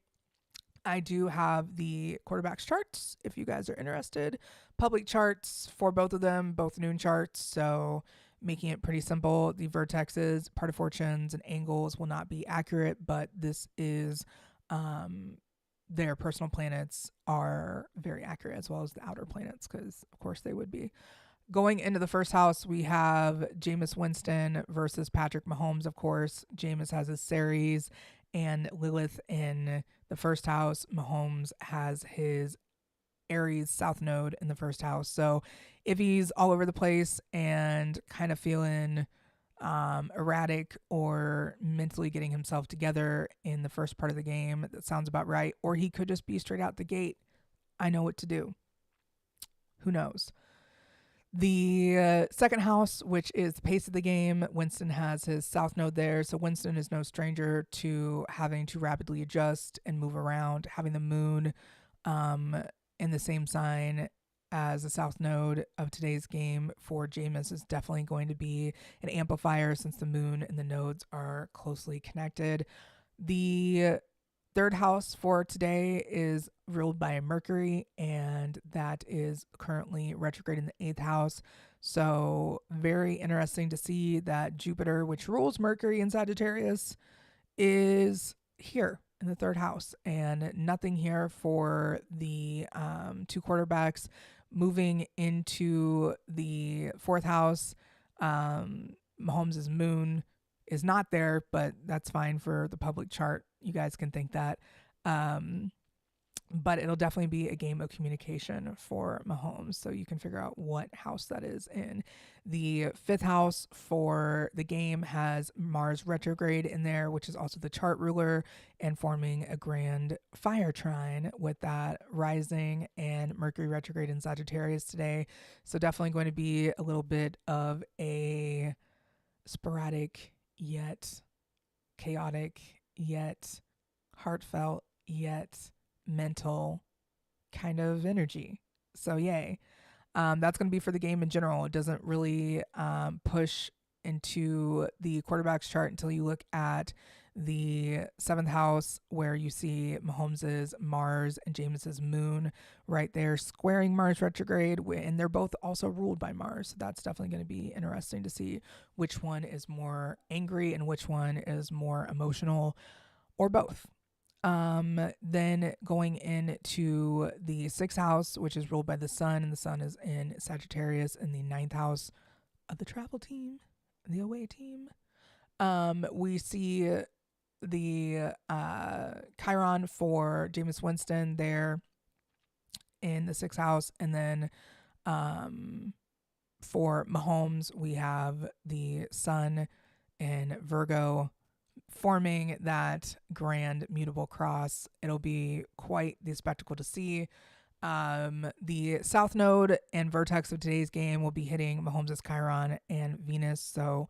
Speaker 1: I do have the quarterbacks charts if you guys are interested. Public charts for both of them, both noon charts. So making it pretty simple. The vertexes, part of fortunes, and angles will not be accurate, but this is their personal planets are very accurate, as well as the outer planets, because of course they would be. Going into the first house, we have Jameis Winston versus Patrick Mahomes, of course. Jameis has his Ceres and Lilith in the first house. Mahomes has his Aries South Node in the first house. So if he's all over the place and kind of feeling erratic or mentally getting himself together in the first part of the game, that sounds about right. Or he could just be straight out the gate. I know what to do. Who knows? The second house, which is the pace of the game, Winston has his South Node there. So Winston is no stranger to having to rapidly adjust and move around. Having the moon in the same sign as the South Node of today's game for Jameis is definitely going to be an amplifier, since the moon and the nodes are closely connected. The third house for today is ruled by Mercury, and that is currently retrograde in the 8th house. So very interesting to see that Jupiter, which rules Mercury in Sagittarius, is here in the 3rd house, and nothing here for the 2 quarterbacks. Moving into the 4th house, Mahomes' moon is not there, but that's fine for the public chart. You guys can think that. but it'll definitely be a game of communication for Mahomes. So you can figure out what house that is in. The fifth house for the game has Mars retrograde in there, which is also the chart ruler, and forming a grand fire trine with that rising and Mercury retrograde in Sagittarius today. So definitely going to be a little bit of a sporadic yet chaotic yet heartfelt yet mental kind of energy. So yay. That's going to be for the game in general. It doesn't really push into the quarterback's chart until you look at the seventh house, where you see Mahomes's Mars and Jameis's Moon right there squaring Mars retrograde, and they're both also ruled by Mars. So that's definitely going to be interesting to see which one is more angry and which one is more emotional, or both. Then going into the sixth house, which is ruled by the sun, and the sun is in Sagittarius in the ninth house of the travel team, the away team. We see the Chiron for Jameis Winston there in the sixth house, and then for Mahomes, we have the sun in Virgo forming that grand mutable cross. It'll be quite the spectacle to see. The South Node and Vertex of today's game will be hitting Mahomes' Chiron and Venus. So,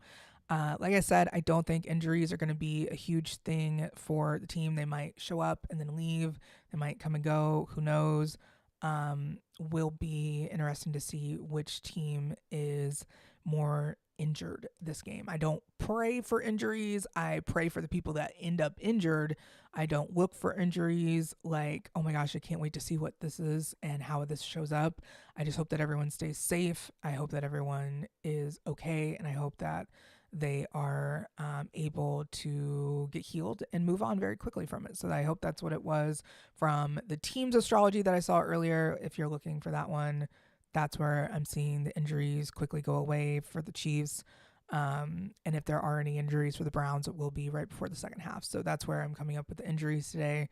Speaker 1: like I said, I don't think injuries are going to be a huge thing for the team. They might show up and then leave. They might come and go. Who knows? Will be interesting to see which team is more injured this game. I don't pray for injuries. I pray for the people that end up injured. I don't look for injuries like, oh my gosh, I can't wait to see what this is and how this shows up. I just hope that everyone stays safe. I hope that everyone is okay, and I hope that they are able to get healed and move on very quickly from it. So I hope that's what it was from the team's astrology that I saw earlier. If you're looking for that one, that's where I'm seeing the injuries quickly go away for the Chiefs. And if there are any injuries for the Browns, it will be right before the second half. So that's where I'm coming up with the injuries today.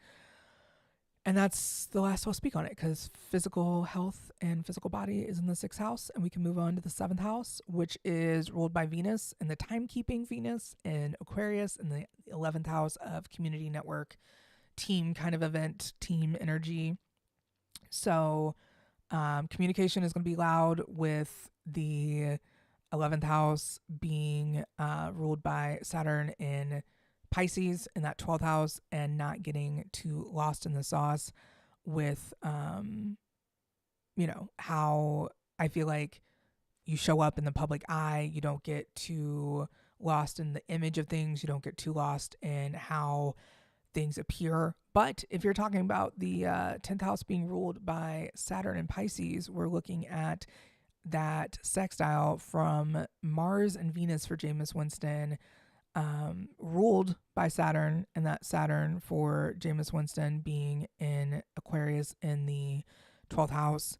Speaker 1: And that's the last I'll speak on it, because physical health and physical body is in the sixth house. And we can move on to the seventh house, which is ruled by Venus and the timekeeping Venus in Aquarius, in the 11th house of community network, team kind of event, team energy. So communication is going to be loud, with the 11th house being ruled by Saturn in Pisces in that 12th house, and not getting too lost in the sauce with, how I feel like you show up in the public eye. You don't get too lost in the image of things. You don't get too lost in how things appear. But if you're talking about the 10th house being ruled by Saturn and Pisces, we're looking at that sextile from Mars and Venus for Jameis Winston, ruled by Saturn, and that Saturn for Jameis Winston being in Aquarius in the 12th house.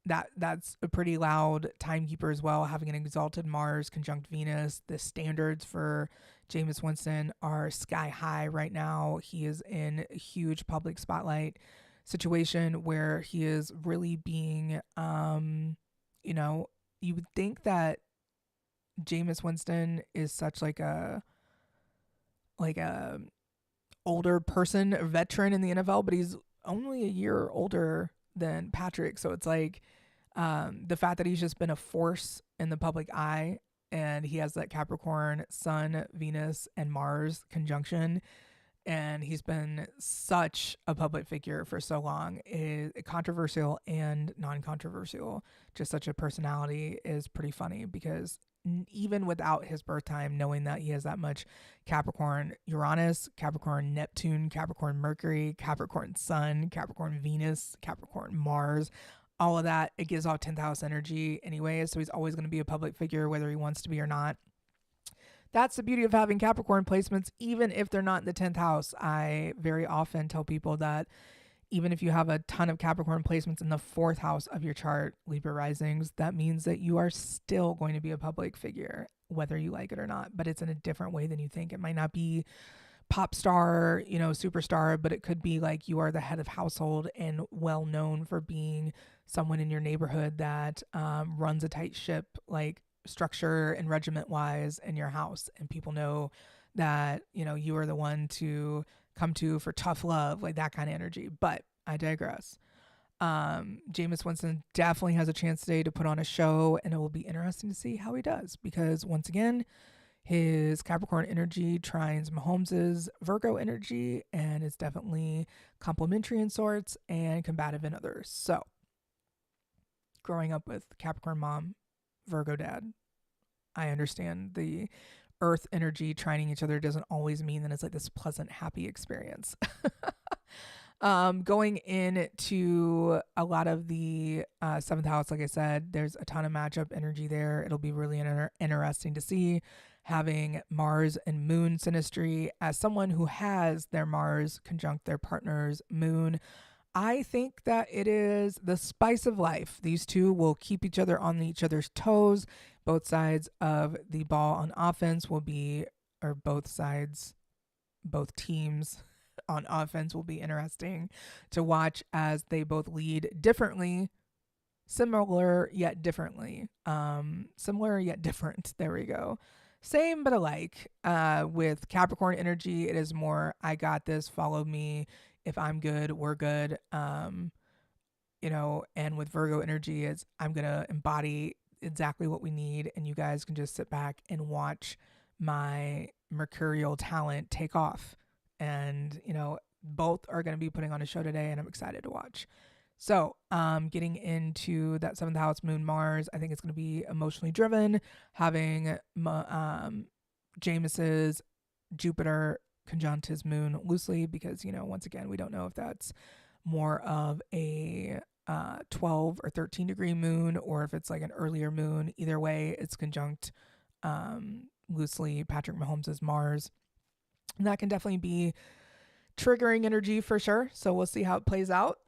Speaker 1: That's a pretty loud timekeeper as well, having an exalted Mars conjunct Venus. The standards for Jameis Winston are sky high right now. He is in a huge public spotlight situation where he is really being, you would think that Jameis Winston is such like a older person, a veteran in the NFL, but he's only a year older than Patrick. So it's like the fact that he's just been a force in the public eye, and he has that Capricorn Sun, Venus, and Mars conjunction, and he's been such a public figure for so long, is controversial and non-controversial. Just such a personality is pretty funny, because even without his birth time, knowing that he has that much Capricorn Uranus, Capricorn Neptune, Capricorn Mercury, Capricorn Sun, Capricorn Venus, Capricorn Mars, all of that, it gives off 10th house energy anyway. So he's always going to be a public figure, whether he wants to be or not. That's the beauty of having Capricorn placements, even if they're not in the 10th house. I very often tell people that even if you have a ton of Capricorn placements in the 4th house of your chart, Libra risings, that means that you are still going to be a public figure, whether you like it or not, but it's in a different way than you think. It might not be pop star, superstar, but it could be like you are the head of household and well known for being someone in your neighborhood that runs a tight ship, like structure and regiment wise in your house. And people know that, you are the one to come to for tough love, like that kind of energy. But I digress. Jameis Winston definitely has a chance today to put on a show, and it will be interesting to see how he does because once again, his Capricorn energy trines Mahomes's Virgo energy, and it's definitely complementary in sorts and combative in others. So, growing up with Capricorn mom, Virgo dad, I understand the Earth energy trining each other doesn't always mean that it's like this pleasant, happy experience. Going into a lot of the seventh house, like I said, there's a ton of matchup energy there. It'll be really interesting to see having Mars and Moon synastry. As someone who has their Mars conjunct their partner's Moon, I think that it is the spice of life. These two will keep each other on each other's toes. Both sides of the ball on offense will be, or both sides, both teams on offense will be interesting to watch as they both lead differently, similar yet differently. Similar yet different. There we go. Same but alike. With Capricorn energy, it is more, I got this, follow me. If I'm good, we're good. And with Virgo energy, it's I'm going to embody exactly what we need, and you guys can just sit back and watch my mercurial talent take off. And, both are going to be putting on a show today, and I'm excited to watch. So, getting into that seventh house, Moon Mars, I think it's going to be emotionally driven, having Jameis's Jupiter conjunct his Moon loosely, because, once again, we don't know if that's more of a 12 or 13 degree moon or if it's like an earlier moon. Either way, it's conjunct loosely Patrick Mahomes' Mars. And that can definitely be triggering energy for sure. So we'll see how it plays out.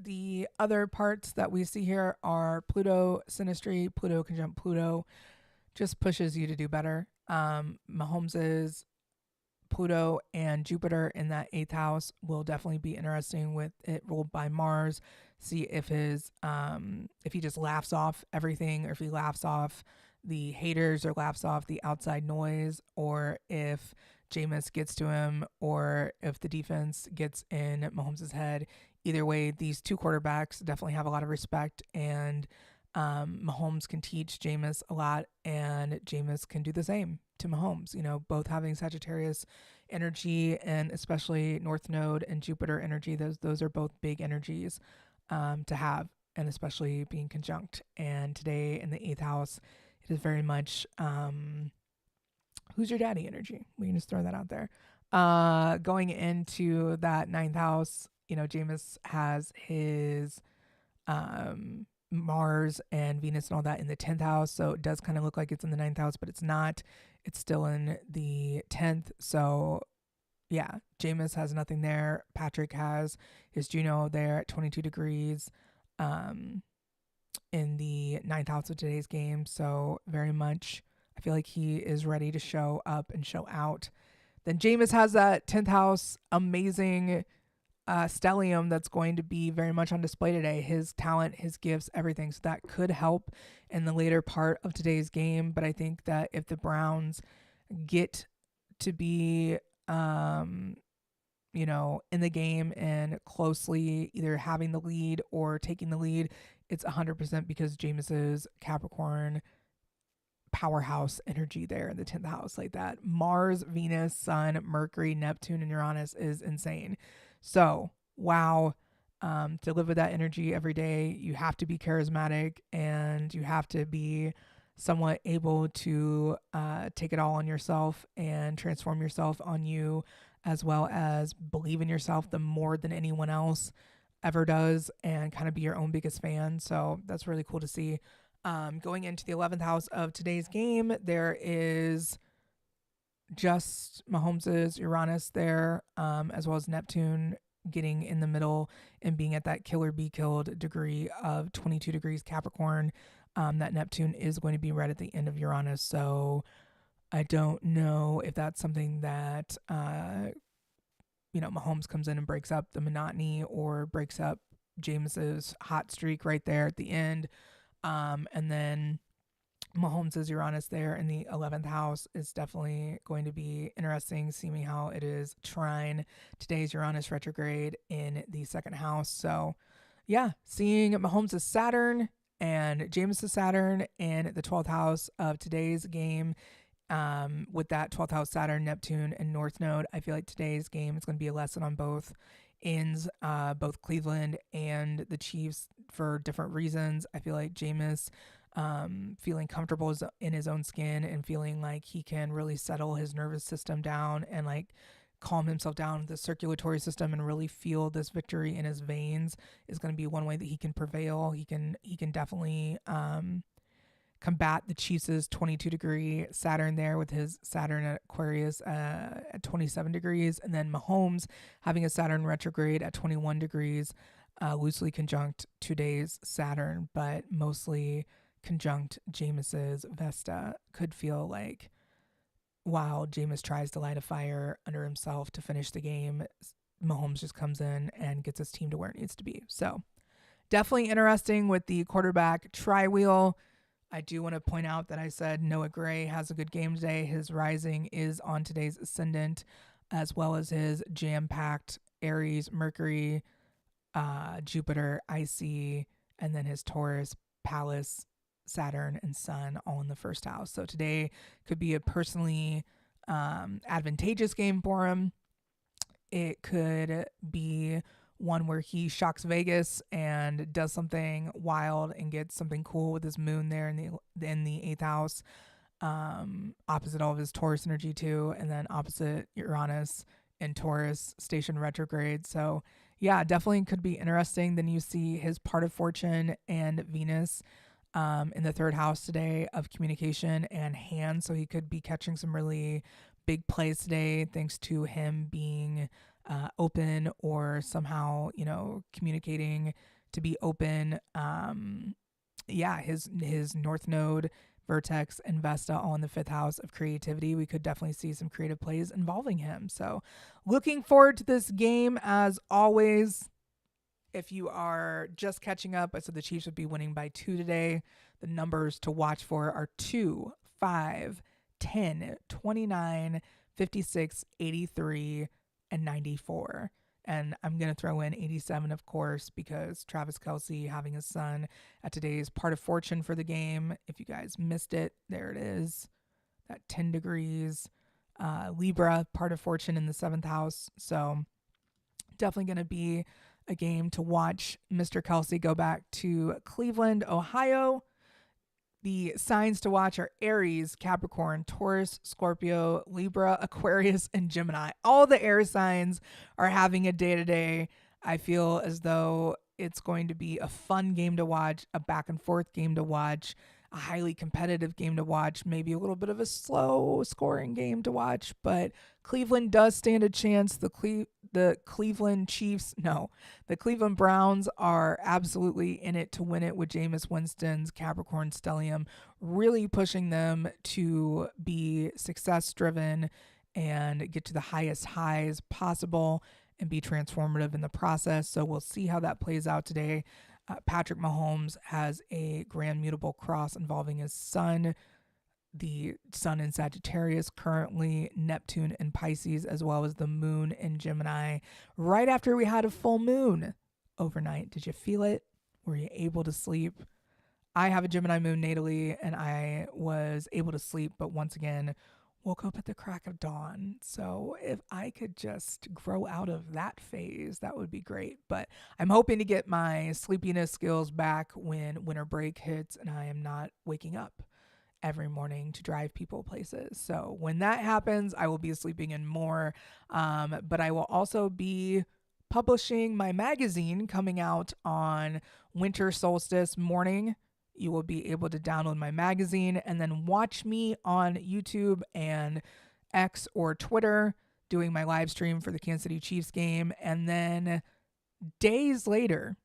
Speaker 1: The other parts that we see here are Pluto synastry. Pluto conjunct Pluto just pushes you to do better. Mahomes's Pluto and Jupiter in that eighth house will definitely be interesting with it ruled by Mars. See if if he just laughs off everything, or if he laughs off the haters or laughs off the outside noise, or if Jameis gets to him, or if the defense gets in Mahomes' head. Either way, these two quarterbacks definitely have a lot of respect, and Mahomes can teach Jameis a lot, and Jameis can do the same to Mahomes. Both having Sagittarius energy, and especially North Node and Jupiter energy. Those are both big energies to have, and especially being conjunct. And today in the eighth house, it is very much who's your daddy energy. We can just throw that out there. Going into that ninth house, Jameis has his Mars and Venus and all that in the 10th house. So it does kind of look like it's in the 9th house, but it's not. It's still in the 10th. So yeah, Jameis has nothing there. Patrick has his Juno there at 22 degrees in the 9th house of today's game. So very much, I feel like he is ready to show up and show out. Then Jameis has that 10th house amazing stellium that's going to be very much on display today. His talent, his gifts, everything. So that could help in the later part of today's game. But I think that if the Browns get to be, in the game and closely either having the lead or taking the lead, it's 100% because Jameis's Capricorn powerhouse energy there in the 10th house. Like that Mars, Venus, Sun, Mercury, Neptune, and Uranus is insane. So, wow, to live with that energy every day, you have to be charismatic, and you have to be somewhat able to take it all on yourself and transform yourself on you, as well as believe in yourself the more than anyone else ever does, and kind of be your own biggest fan. So that's really cool to see. Going into the 11th house of today's game, there is just Mahomes's Uranus there, as well as Neptune getting in the middle and being at that killer be killed degree of 22 degrees Capricorn. That Neptune is going to be right at the end of Uranus. So I don't know if that's something that, Mahomes comes in and breaks up the monotony or breaks up Jameis's hot streak right there at the end. And then Mahomes' Uranus there in the 11th house is definitely going to be interesting, seeing how it is trine today's Uranus retrograde in the second house. So, yeah, seeing Mahomes' Saturn and Jameis' Saturn in the 12th house of today's game. With that 12th house Saturn, Neptune, and North Node, I feel like today's game is going to be a lesson on both ends, both Cleveland and the Chiefs for different reasons. I feel like Jameis feeling comfortable in his own skin and feeling like he can really settle his nervous system down and like calm himself down, the circulatory system, and really feel this victory in his veins is going to be one way that he can prevail. He can definitely combat the Chiefs' 22 degree Saturn there with his Saturn at Aquarius at 27 degrees, and then Mahomes having a Saturn retrograde at 21 degrees, loosely conjunct today's Saturn, but mostly conjunct Jameis's Vesta. Could feel like while Jameis tries to light a fire under himself to finish the game, Mahomes just comes in and gets his team to where it needs to be. So definitely interesting with the quarterback tri-wheel. I do want to point out that I said Noah Gray has a good game today. His rising is on today's ascendant, as well as his jam-packed Aries, Mercury, Jupiter, IC, and then his Taurus, Pallas, Saturn, and Sun all in the first house. So today could be a personally advantageous game for him. It could be one where he shocks Vegas and does something wild and gets something cool with his moon there in the 8th house, opposite all of his Taurus energy too, and then opposite Uranus and Taurus station retrograde. So yeah, definitely could be interesting. Then you see his part of fortune and Venus in the 3rd house today of communication and hands. So he could be catching some really big plays today thanks to him being open or somehow, communicating to be open. His North Node, Vertex, and Vesta all in the 5th house of creativity. We could definitely see some creative plays involving him. So looking forward to this game as always. If you are just catching up, I said the Chiefs would be winning by 2 today. The numbers to watch for are 2, 5, 10, 29, 56, 83, and 94. And I'm going to throw in 87, of course, because Travis Kelce having his son at today's part of fortune for the game. If you guys missed it, there it is. That 10 degrees. Libra, part of fortune in the 7th house. So definitely going to be a game to watch Mr. Kelce go back to Cleveland, Ohio. The signs to watch are Aries, Capricorn, Taurus, Scorpio, Libra, Aquarius, and Gemini. All the air signs are having a day-to-day. I feel as though it's going to be a fun game to watch, a back-and-forth game to watch, a highly competitive game to watch, maybe a little bit of a slow scoring game to watch, but Cleveland does stand a chance. The Cleveland Browns are absolutely in it to win it with Jameis Winston's Capricorn stellium, really pushing them to be success-driven and get to the highest highs possible and be transformative in the process. So we'll see how that plays out today. Patrick Mahomes has a grand mutable cross involving his son, the sun in Sagittarius, currently Neptune in Pisces, as well as the moon in Gemini, right after we had a full moon overnight. Did you feel it? Were you able to sleep? I have a Gemini moon natally, and I was able to sleep, but once again, woke up at the crack of dawn. So if I could just grow out of that phase, that would be great. But I'm hoping to get my sleepiness skills back when winter break hits and I am not waking up every morning to drive people places. So when that happens, I will be sleeping in more. But I will also be publishing my magazine coming out on winter solstice morning. You will be able to download my magazine and then watch me on YouTube and X or Twitter doing my live stream for the Kansas City Chiefs game. And then days later,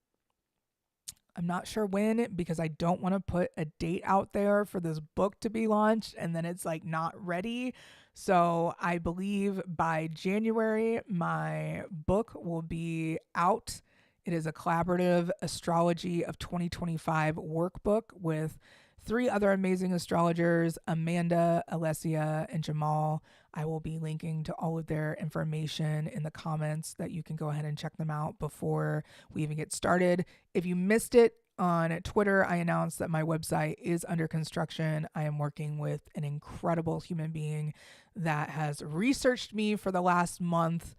Speaker 1: I'm not sure when, because I don't want to put a date out there for this book to be launched and then it's like not ready. So I believe by January, my book will be out. It is a collaborative astrology of 2025 workbook with 3 other amazing astrologers, Amanda, Alessia, and Jamal. I will be linking to all of their information in the comments that you can go ahead and check them out before we even get started. If you missed it, on Twitter, I announced that my website is under construction. I am working with an incredible human being that has researched me for the last month,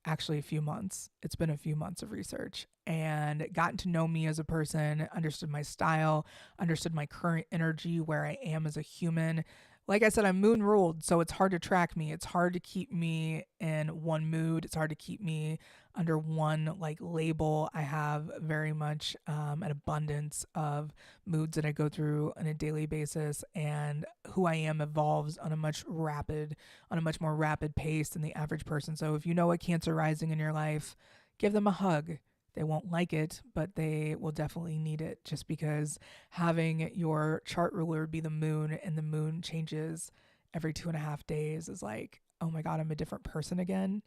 Speaker 1: actually a few months. It's been a few months of research and gotten to know me as a person, understood my style, understood my current energy, where I am as a human. Like I said, I'm moon ruled, so it's hard to track me. It's hard to keep me in one mood. It's hard to keep me under one like label. I have very much an abundance of moods that I go through on a daily basis, and who I am evolves on a much more rapid pace than the average person. So if you know a Cancer rising in your life, give them a hug. They won't like it, but they will definitely need it, just because having your chart ruler be the moon and the moon changes every 2.5 days is like, oh my God, I'm a different person again.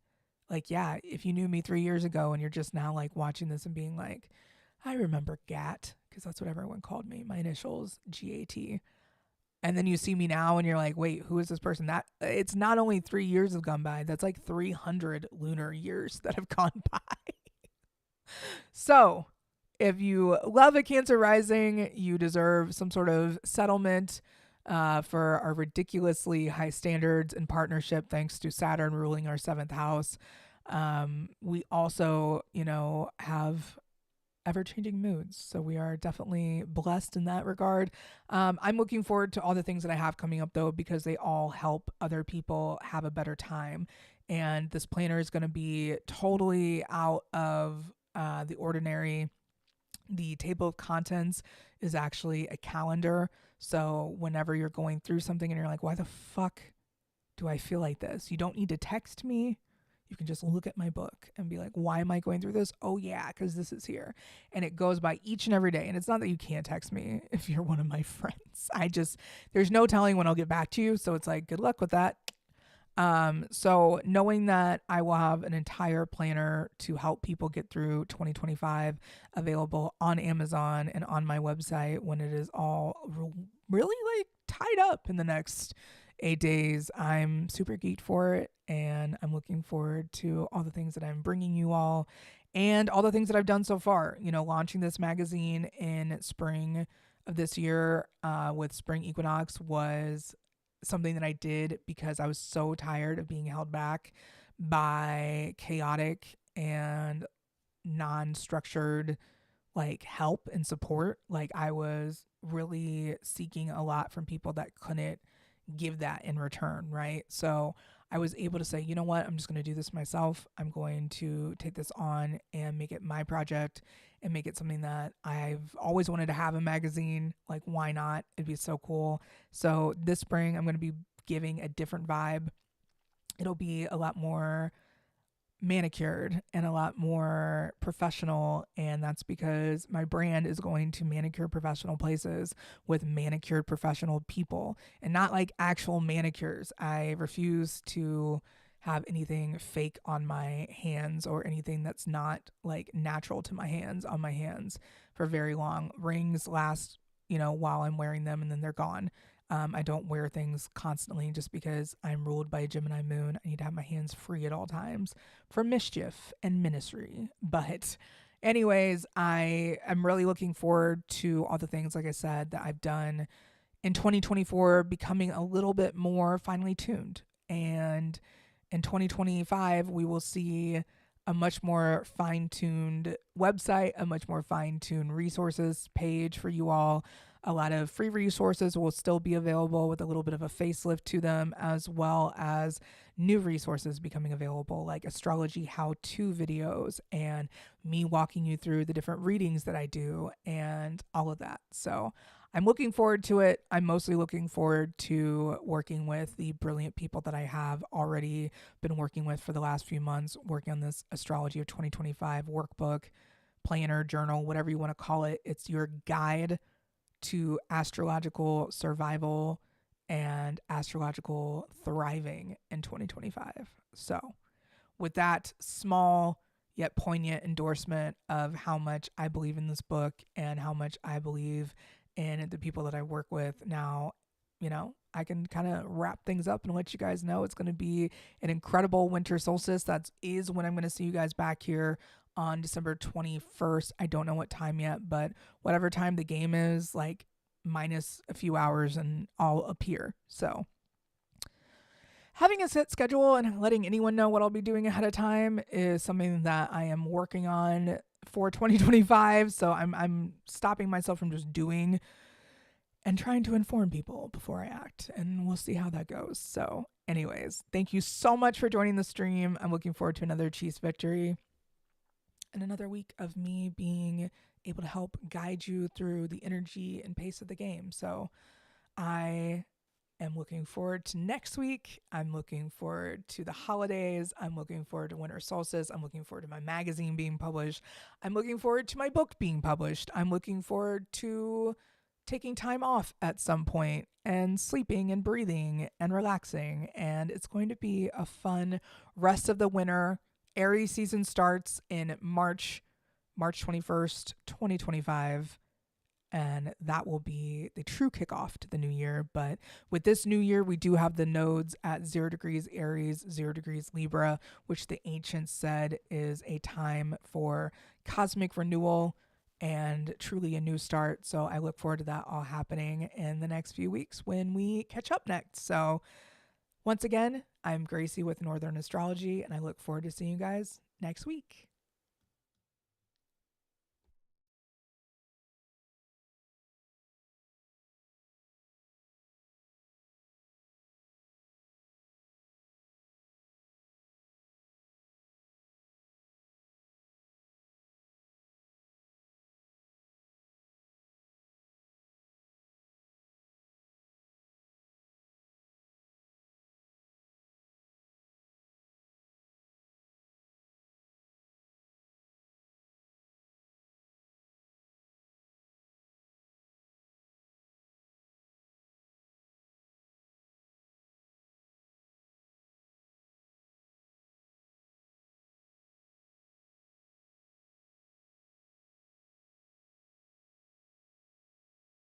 Speaker 1: Like, yeah, if you knew me 3 years ago and you're just now like watching this and being like, I remember GAT, because that's what everyone called me, my initials, GAT. And then you see me now and you're like, wait, who is this person? That it's not only 3 years have gone by, that's like 300 lunar years that have gone by. So if you love a Cancer rising, you deserve some sort of settlement for our ridiculously high standards and partnership, thanks to Saturn ruling our 7th house. We also, have ever-changing moods. So we are definitely blessed in that regard. I'm looking forward to all the things that I have coming up, though, because they all help other people have a better time. And this planner is going to be totally out of the ordinary. The table of contents is actually a calendar. So whenever you're going through something and you're like, why the fuck do I feel like this? You don't need to text me. You can just look at my book and be like, why am I going through this? Oh yeah, because this is here. And it goes by each and every day. And it's not that you can't text me if you're one of my friends. There's no telling when I'll get back to you. So it's like, good luck with that. So knowing that I will have an entire planner to help people get through 2025 available on Amazon and on my website when it is all really like tied up in the next 8 days, I'm super geeked for it. And I'm looking forward to all the things that I'm bringing you all and all the things that I've done so far. Launching this magazine in spring of this year with Spring Equinox was something that I did because I was so tired of being held back by chaotic and non-structured like help and support. Like I was really seeking a lot from people that couldn't give that in return, right? So I was able to say, you know what, I'm just going to do this myself. I'm going to take this on and make it my project and make it something that I've always wanted to have a magazine. Like, why not? It'd be so cool. So this spring, I'm going to be giving a different vibe. It'll be a lot more manicured and a lot more professional, and that's because my brand is going to manicure professional places with manicured professional people and not like actual manicures. I refuse to have anything fake on my hands or anything that's not like natural to my hands on my hands for very long. Rings last, while I'm wearing them, and then they're gone. I don't wear things constantly just because I'm ruled by a Gemini moon. I need to have my hands free at all times for mischief and ministry. But anyways, I am really looking forward to all the things, like I said, that I've done in 2024, becoming a little bit more finely tuned. And in 2025, we will see a much more fine-tuned website, a much more fine-tuned resources page for you all. A lot of free resources will still be available with a little bit of a facelift to them, as well as new resources becoming available, like astrology how-to videos and me walking you through the different readings that I do and all of that. So I'm looking forward to it. I'm mostly looking forward to working with the brilliant people that I have already been working with for the last few months, working on this Astrology of 2025 workbook, planner, journal, whatever you want to call it. It's your guide to astrological survival and astrological thriving in 2025. So, with that small yet poignant endorsement of how much I believe in this book and how much I believe in the people that I work with now, I can kind of wrap things up and let you guys know it's going to be an incredible winter solstice. That is when I'm going to see you guys back here on December 21st. I don't know what time yet, but whatever time the game is, like minus a few hours, and I'll appear. So having a set schedule and letting anyone know what I'll be doing ahead of time is something that I am working on for 2025. So I'm stopping myself from just doing and trying to inform people before I act, and we'll see how that goes. So anyways, thank you so much for joining the stream. I'm looking forward to another Chiefs victory and another week of me being able to help guide you through the energy and pace of the game. So I am looking forward to next week. I'm looking forward to the holidays. I'm looking forward to winter solstice. I'm looking forward to my magazine being published. I'm looking forward to my book being published. I'm looking forward to taking time off at some point and sleeping and breathing and relaxing. And it's going to be a fun rest of the winter. Aries season starts in March 21st, 2025. And that will be the true kickoff to the new year. But with this new year, we do have the nodes at 0 degrees Aries, 0 degrees Libra, which the ancients said is a time for cosmic renewal and truly a new start. So I look forward to that all happening in the next few weeks when we catch up next. So once again, I'm Gracey with Northern Astrology, and I look forward to seeing you guys next week.